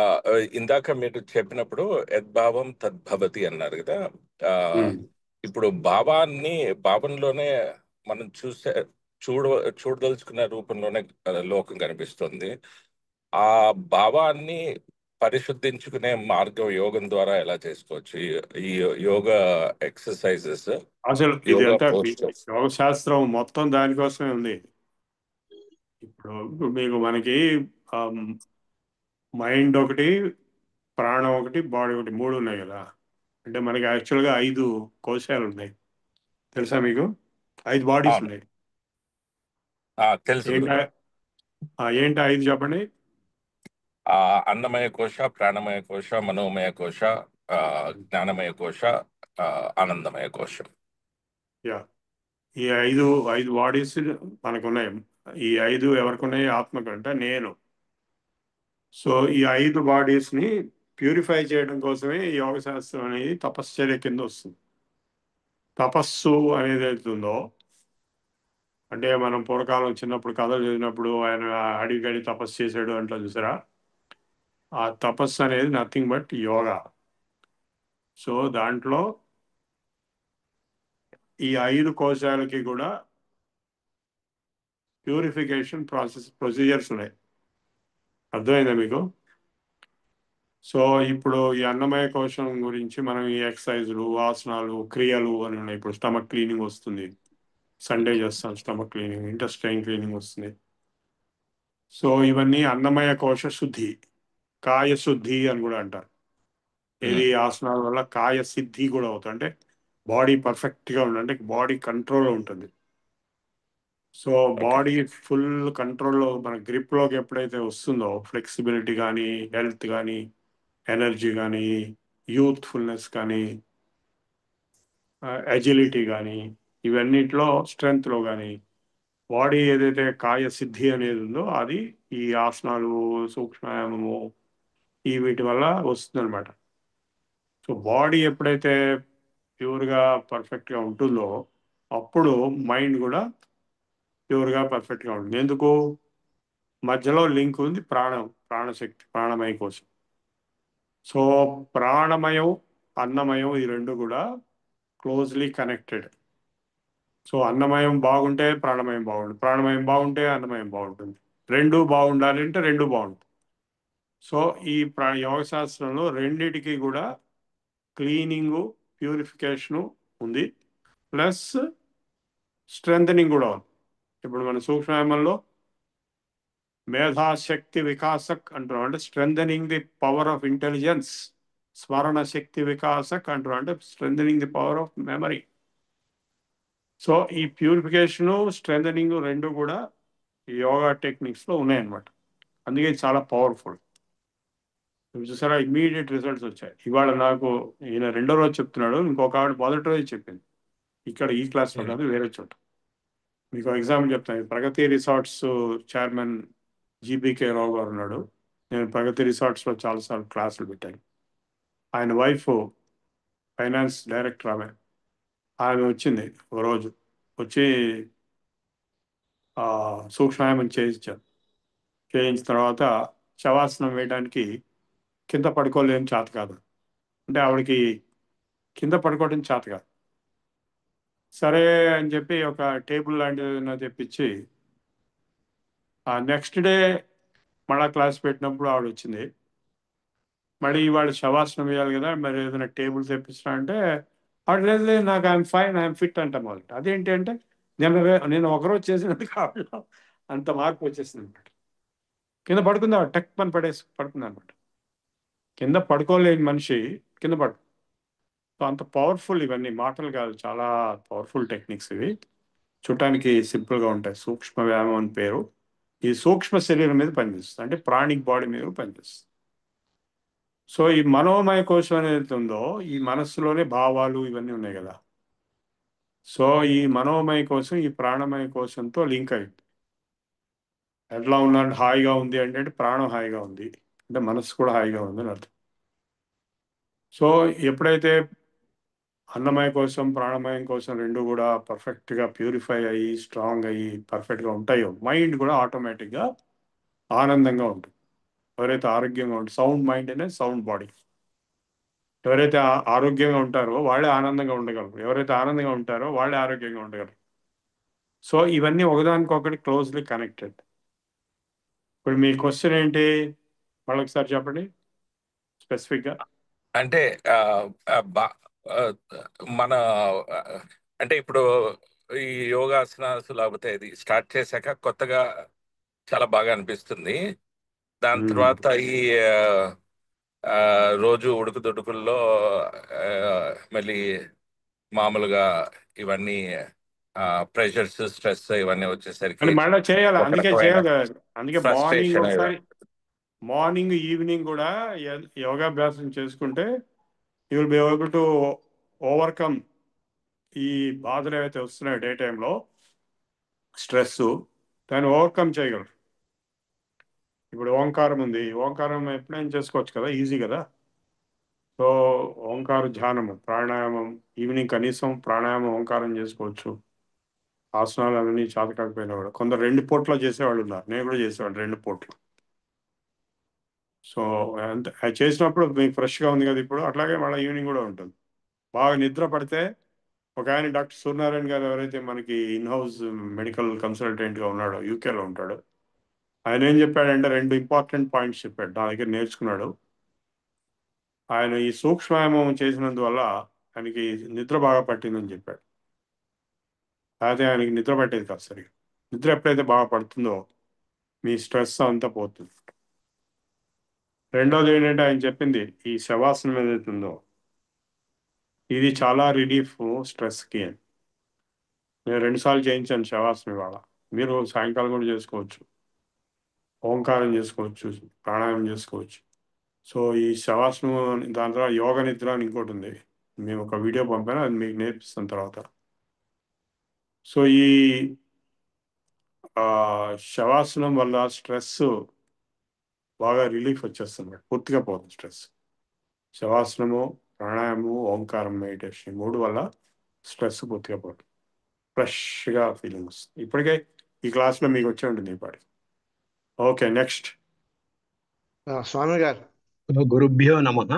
ఇందాక మీరు చెప్పినప్పుడు యద్భావం తద్భవతి అన్నారు కదా. ఆ, ఇప్పుడు భావంలోనే మనం చూడ చూడదలుచుకున్న రూపంలోనే లోకం కనిపిస్తుంది. ఆ భావాన్ని పరిశుద్ధించుకునే మార్గం యోగం ద్వారా ఎలా చేసుకోవచ్చు? ఈ యోగ ఎక్సర్సైజెస్, అసలు ఇది యోగా అంతా పోస్టర్స్. యోగ శాస్త్రం మొత్తం దానికోసమే ఉంది. ఇప్పుడు మీకు మనకి మైండ్ ఒకటి, ప్రాణం ఒకటి, బాడీ ఒకటి, 3 ఉన్నాయి కదా. అంటే మనకి యాక్చువల్గా 5 కోశాలు ఉన్నాయి, తెలుసా మీకు? 5 బాడీస్ అవును. ఉన్నాయి. తెలుసు ఏంటా గురుగారు. ఏంటా 5 చెప్పండి. అన్నమయ కోశ, ప్రాణమయ కోశ, మనోమయ కోశ, జ్ఞానమయ కోశ, ఆనందమయ కోశం. యా, ఈ 5 బాడీస్ మనకు ఉన్నాయి. ఈ 5 ఎవరికి ఉన్నాయి? ఆత్మకు, అంటే నేను. సో ఈ 5 బాడీస్ని ప్యూరిఫై చేయడం కోసమే ఈ యోగ శాస్త్రం అనేది తపశ్చర్య కింద వస్తుంది. తపస్సు అనేది అవుతుందో, అంటే మనం పూర్వకాలం చిన్నప్పుడు కథలు చదివినప్పుడు ఆయన అడిగడి తపస్సు చేశాడు అంటూ చూసారా? ఆ తపస్సు అనేది నథింగ్ బట్ యోగా. సో దాంట్లో ఈ 5 కోశాలకి కూడా ప్యూరిఫికేషన్ ప్రొసీజర్స్ ఉన్నాయి. అర్థమైందా మీకు? సో ఇప్పుడు ఈ అన్నమయ కోశం గురించి మనం ఈ ఎక్సర్సైజులు, ఆసనాలు, క్రియలు అని ఉన్నాయి. ఇప్పుడు స్టమక్ క్లీనింగ్ వస్తుంది, సండే చేస్తాం స్టమక్ క్లీనింగ్, ఇంటెస్టైన్ క్లీనింగ్ వస్తుంది. సో ఇవన్నీ అన్నమయ కోశ శుద్ధి, కాయ శుద్ధి అని కూడా అంటారు. ఏది ఆసనాల వల్ల కాయ సిద్ధి కూడా అవుతుంది, అంటే బాడీ పర్ఫెక్ట్గా ఉంటుంది, అంటే బాడీ కంట్రోల్లో ఉంటుంది. సో బాడీ ఫుల్ కంట్రోల్లో, మన గ్రిప్లోకి ఎప్పుడైతే వస్తుందో, ఫ్లెక్సిబిలిటీ కానీ, హెల్త్ కానీ, ఎనర్జీ కానీ, యూత్ఫుల్నెస్ కానీ, అజిలిటీ కానీ, ఇవన్నిట్లో స్ట్రెంగ్త్లో కానీ, బాడీ ఏదైతే కాయ సిద్ధి అనేది ఉందో అది ఈ ఆసనాలు, సూక్ష్మాయామము, ఈ వీటి వల్ల వస్తుందన్నమాట. సో బాడీ ఎప్పుడైతే ప్యూర్గా పర్ఫెక్ట్గా ఉంటుందో అప్పుడు మైండ్ కూడా ప్యూర్గా పర్ఫెక్ట్గా ఉంటుంది. ఎందుకు? మధ్యలో లింక్ ఉంది ప్రాణశక్తి, ప్రాణమయ కోసం. సో ప్రాణమయం, అన్నమయం, ఈ రెండు కూడా క్లోజ్లీ కనెక్టెడ్. సో అన్నమయం బాగుంటే ప్రాణమయం బాగుంటుంది, ప్రాణమయం బాగుంటే అన్నమయం బాగుంటుంది. రెండు బాగుండాలి అంటే రెండు బాగుంటుంది. సో ఈ యోగ శాస్త్రంలో రెండిటికి కూడా క్లీనింగు, ప్యూరిఫికేషను ఉంది, ప్లస్ స్ట్రెంథనింగ్ కూడా ఉంది. ఇప్పుడు మన సూక్ష్మయామంలో మేధాశక్తి వికాసక్ అంటారు, అంటే strengthening the power of intelligence. స్మరణ శక్తి వికాసక్ అంటారు, అంటే strengthening the power of memory. So ఈ ప్యూరిఫికేషను స్ట్రెంథనింగ్ రెండు కూడా ఈ యోగా టెక్నిక్స్లో ఉన్నాయన్నమాట. అందుకే ఇది చాలా పవర్ఫుల్. చూసారా, ఇమ్మీడియట్ రిజల్ట్స్ వచ్చాయి. ఇవాళ నాకు ఈయన రెండో రోజు చెప్తున్నాడు, ఇంకొక ఆవిడ మొదటి రోజు చెప్పింది. ఇక్కడ ఈ క్లాస్లో కాదు, వేరే చోట. మీకు ఎగ్జాంపుల్ చెప్తాను. ప్రగతి రిసార్ట్స్ చైర్మన్ జీబీకే రావు గారు ఉన్నాడు. నేను ప్రగతి రిసార్ట్స్లో చాలాసార్లు క్లాసులు పెట్టాను. ఆయన వైఫ్ ఫైనాన్స్ డైరెక్టర్. ఆమె వచ్చింది ఒక రోజు, వచ్చి సూక్ష్మాయామం చేయించాను. చేయించిన తర్వాత శవాసనం వేయడానికి కింద పడుకోలేని చేత కాదు, అంటే ఆవిడకి కింద పడుకోవడం చేత కాదు. సరే అని చెప్పి ఒక టేబుల్ లాంటిది తెప్పించి నెక్స్ట్ డే మళ్ళా క్లాస్ పెట్టినప్పుడు ఆవిడ వచ్చింది. మళ్ళీ ఇవాళ శవాసనం వేయాలి కదా, మరి ఏదైనా టేబుల్ తెప్పించినా అంటే ఆవిడ లేదు లేదు నాకు ఐఎమ్ ఫైన్, ఐఎమ్ ఫిట్ అంట మొదట. అదేంటి అంటే నేను ఒకరోజు చేసినట్టు ఆవిడ అంత మార్పు వచ్చేసింది అనమాట. కింద పడుకుంది ఆవిడ, టక్ పని పడుకుంది అనమాట. కింద పడుకోలేని మనిషి కింద పడు. సో అంత పవర్ఫుల్ ఇవన్నీ, మాటలు కాదు, చాలా పవర్ఫుల్ టెక్నిక్స్ ఇవి. చూడటానికి సింపుల్గా ఉంటాయి. సూక్ష్మ వ్యాయామం అని పేరు. ఈ సూక్ష్మ శరీరం మీద పనిచేస్తుంది, అంటే ప్రాణిక్ బాడీ మీద పనిచేస్తుంది. సో ఈ మనోమయ కోశం అనేది ఉందో, ఈ మనస్సులోనే భావాలు ఇవన్నీ ఉన్నాయి కదా. సో ఈ మనోమయ కోశం ఈ ప్రాణమయ కోశంతో లింక్ అయింది. ఎట్లా ఉన్నాడు, హాయిగా ఉంది అంటే ప్రాణం హాయిగా ఉంది, అంటే మనస్సు కూడా హాయిగా ఉంది అని అర్థం. సో ఎప్పుడైతే అన్నమయ కోసం ప్రాణమయం కోసం రెండు కూడా పర్ఫెక్ట్గా ప్యూరిఫై అయ్యి స్ట్రాంగ్ అయ్యి పర్ఫెక్ట్గా ఉంటాయో, మైండ్ కూడా ఆటోమేటిక్గా ఆనందంగా ఉంటుంది. ఎవరైతే ఆరోగ్యంగా ఉంటుంది, సౌండ్ మైండ్ అనే సౌండ్ బాడీ. ఎవరైతే ఆరోగ్యంగా ఉంటారో వాళ్ళే ఆనందంగా ఉండగలరు, ఎవరైతే ఆనందంగా ఉంటారో వాళ్ళే ఆరోగ్యంగా ఉండగలరు. సో ఇవన్నీ ఒకదానికొకటి క్లోజ్లీ కనెక్టెడ్. ఇప్పుడు మీ క్వశ్చన్ ఏంటి, మళ్ళొకసారి చెప్పండి స్పెసిఫిక్గా. అంటే ఆ, ఆ, బా- ఆ, మన ఆ, అంటే ఇప్పుడు ఈ యోగాసనాలు లేకపోతే ఇది స్టార్ట్ చేశాక కొత్తగా చాలా బాగా అనిపిస్తుంది. దాని తర్వాత ఈ ఆ, ఆ, రోజు ఉడుకుదుడుకుల్లో ఆ, మళ్ళీ మామూలుగా ఇవన్నీ ప్రెషర్స్ స్ట్రెస్ ఇవన్నీ వచ్చేసరికి అని మళ్ళీ చేయాలి, ఒక అందుకే రకమైన చేయాలి. అందుకే మార్నింగ్ ఫ్రస్ట్రేషన్. ఒకసారి, మార్నింగ్ ఈవినింగ్ కూడా యోగాభ్యాసం చేసుకుంటే you will be able to overcome ఈ బాధలు ఏవైతే వస్తున్నాయో డే టైంలో స్ట్రెస్, దాన్ని ఓవర్కమ్ చేయగలరు. ఇప్పుడు ఓంకారం ఉంది, ఓంకారం ఎప్పుడైనా చేసుకోవచ్చు కదా, ఈజీ కదా. సో ఓంకార ధ్యానము ప్రాణాయామం ఈవినింగ్ కనీసం ప్రాణాయామం ఓంకారం చేసుకోవచ్చు. ఆసనాలు అవన్నీ చేత కాకపోయినా కూడా కొందరు 2 పూట్ల చేసేవాళ్ళు ఉన్నారు, నేను కూడా చేసేవాళ్ళు 2 పూట్లు. సో అంతే, అది చేసినప్పుడు మీకు ఫ్రెష్గా ఉంది కదా ఇప్పుడు, అట్లాగే మళ్ళీ ఈవినింగ్ కూడా ఉంటుంది. బాగా నిద్ర పడితే, ఒక ఆయన డాక్టర్ సూర్యనారాయణ గారు ఎవరైతే మనకి ఇన్ హౌస్ మెడికల్ కన్సల్టెంట్గా ఉన్నాడో, యూకేలో ఉంటాడు, ఆయన ఏం చెప్పాడంటే 2 ఇంపార్టెంట్ పాయింట్స్ చెప్పాడు, నా దగ్గర నేర్చుకున్నాడు. ఆయన ఈ సూక్ష్మాయామం చేసినందువల్ల ఆయనకి నిద్ర బాగా పట్టిందని చెప్పాడు. అయితే ఆయనకి నిద్ర పట్టేది కాదు సరిగా. నిద్ర ఎప్పుడైతే బాగా పడుతుందో మీ స్ట్రెస్ అంతా పోతుంది. రెండోది ఏంటంటే ఆయన చెప్పింది ఈ శవాసనం ఏదైతే ఉందో ఇది చాలా రిలీఫ్ స్ట్రెస్కి అని. నేను 2 సార్లు చేయించాను శవాసనం. ఇవాళ మీరు సాయంకాలం కూడా చేసుకోవచ్చు, ఓంకారం చేసుకోవచ్చు, ప్రాణాయామం చేసుకోవచ్చు. సో ఈ శవాసనం, దాని తర్వాత యోగ నిద్ర అని ఇంకోటి ఉంది, మేము ఒక వీడియో పంపాను, అది మీకు నేర్పిస్తాను తర్వాత. సో ఈ శవాసనం వల్ల స్ట్రెస్ బాగా రిలీఫ్ వచ్చేస్తుంది, పూర్తిగా పోతుంది స్ట్రెస్. శవాసనము, ప్రాణాయామము, ఓంకారం, మెడిటేషన్ 3 వల్ల స్ట్రెస్ పూర్తిగా పోతుంది, ఫ్రెష్గా ఫీలింగ్ వస్తుంది. ఇప్పటికే ఈ క్లాస్లో మీకు వచ్చే ఉంటుంది ఈ పాటి. Okay, next. స్వామి గారు. గురుభ్యో నమః.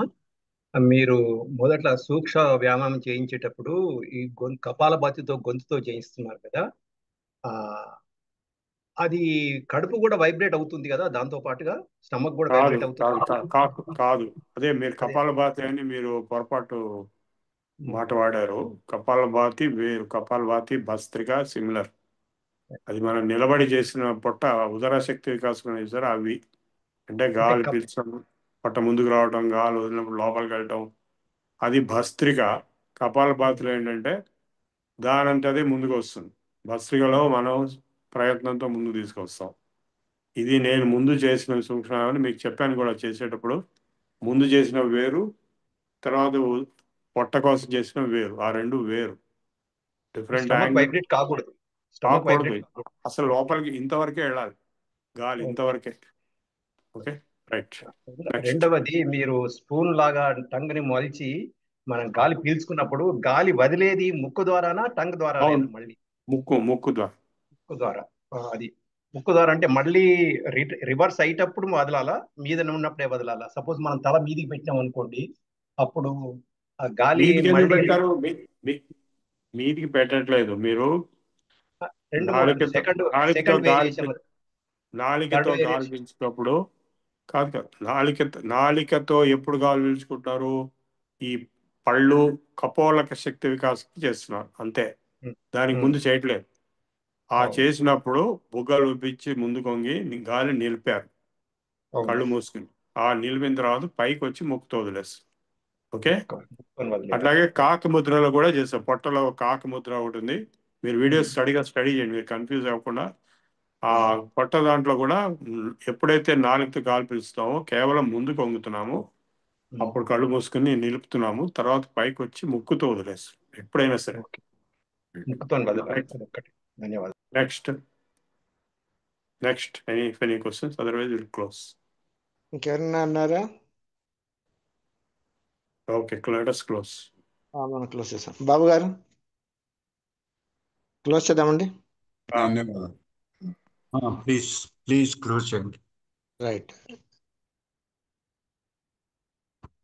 మీరు మొదట్లో సూక్ష్మ వ్యాయామం చేయించేటప్పుడు ఈ కపాలభాతితో గొంతుతో చేయిస్తున్నారు కదా, ఆ అది కడుపు కూడా వైబ్రేట్ అవుతుంది కదా, దాంతో పాటుగా స్టమక్ కూడా కాదు వైబ్రేట్ కాదు అవుతుంది. కాదు కాదు, అదే మీరు అదే. కపాలభాతి అని మీరు పొరపాటు మాట వాడారు. కపాలభాతి వేరు, కపాలభాతి భస్త్రిక సిమిలర్. అది మనం నిలబడి చేసిన పొట్ట ఉదర శక్తి వికాసం చేశారు అవి, అంటే గాలి పీల్చడం, పొట్ట ముందుకు రావడం, గాలి వదిలినప్పుడు లోపలికి వెళ్ళటం, అది భస్త్రిక. కపాలభాతిలో ఏంటంటే దానంటే అదే ముందుకు వస్తుంది. భస్త్రికలో మనం ప్రయత్నంతో ముందుకు తీసుకొస్తాం. ఇది నేను ముందు చేసిన సూక్ష్మాన్ని మీకు చెప్పాను కూడా. చేసేటప్పుడు ముందు చేసిన వేరు, తర్వాత పొట్ట కోసం చేసిన వేరు. ఆ రెండు వేరు, డిఫరెంట్ స్టమక్ యాంగిల్. వైబ్రేట్ కాకూడదు. స్టమక్ కాకూడదు, వైబ్రేట్ కాకూడదు. అసలు లోపలికి ఇంతవరకే వెళ్ళాలి గాలి, ఇంతవరకే. Okay, right. నెక్స్ట్ రెండవది, మీరు స్పూన్ లాగా టంగ్ ని మలిచి మనం గాలి పీల్చుకున్నప్పుడు గాలి వదిలేది ముక్కు ద్వారానా టంగ్ ద్వారా? అవును, మళ్ళీ ముక్కు ద్వారా. ముక్కు ద్వారా. అది ముక్కు ద్వారా అంటే మళ్ళీ రివర్స్ అయ్యేటప్పుడు వదలాలా, మీద ఉన్నప్పుడే వదలాలా? సపోజ్ మనం తల మీదికి పెట్టినాం అనుకోండి, అప్పుడు ఆ గాలి మీదికి ఎందుకు మళ్ళీ పెట్టారు? మీదికి పెట్టట్లేదు మీరు. రెండు నాలుకతో సెకండ్ నాలుకతో సెకండ్ గాలి వేరియేషన్, నాలుకతో థర్డ్ గాలి వేరియేషన్. పీల్చినప్పుడు కాదు. నాలికతో ఎప్పుడు గాలి పీల్చుకుంటారు? ఈ పళ్ళు కపోలక శక్తి వికాసం చేస్తున్నారు అంతే, దానికి ముందు చేయట్లేదు. ఆ చేసినప్పుడు బుగ్గలు ఉబ్బించి ముందు కొంగి గాలి నిలిపారు, కళ్ళు మూసుకుని. ఆ నిలిపిన తర్వాత పైకి వచ్చి ముక్కుతో వదిలేస్తారు. ఓకే, అట్లాగే కాకి ముద్రలో కూడా చేస్తాం. పొట్టలో కాకి ముద్ర ఒకటి ఉంది, మీరు వీడియో స్టడీ చేయండి, మీరు కన్ఫ్యూజ్ అవ్వకుండా. ఆ పొట్ట దాంట్లో కూడా ఎప్పుడైతే నాలుగుతో గాలి పీల్చుతామో కేవలం ముందు కొంగుతున్నాము, అప్పుడు కళ్ళు మూసుకుని నిలుపుతున్నాము, తర్వాత పైకి వచ్చి ముక్కుతో వదిలేస్తాం ఎప్పుడైనా సరే. ధన్యవాదాలు. Next any questions? Otherwise will close. ఇంకెవరన్నా అన్నారా? Okay, let us close. మనం క్లోజ్ చేసాం. బాబు గారు క్లోజ్ చేద్దామండి. ప్లీజ్ క్లోజ్ చేయండి. రైట్.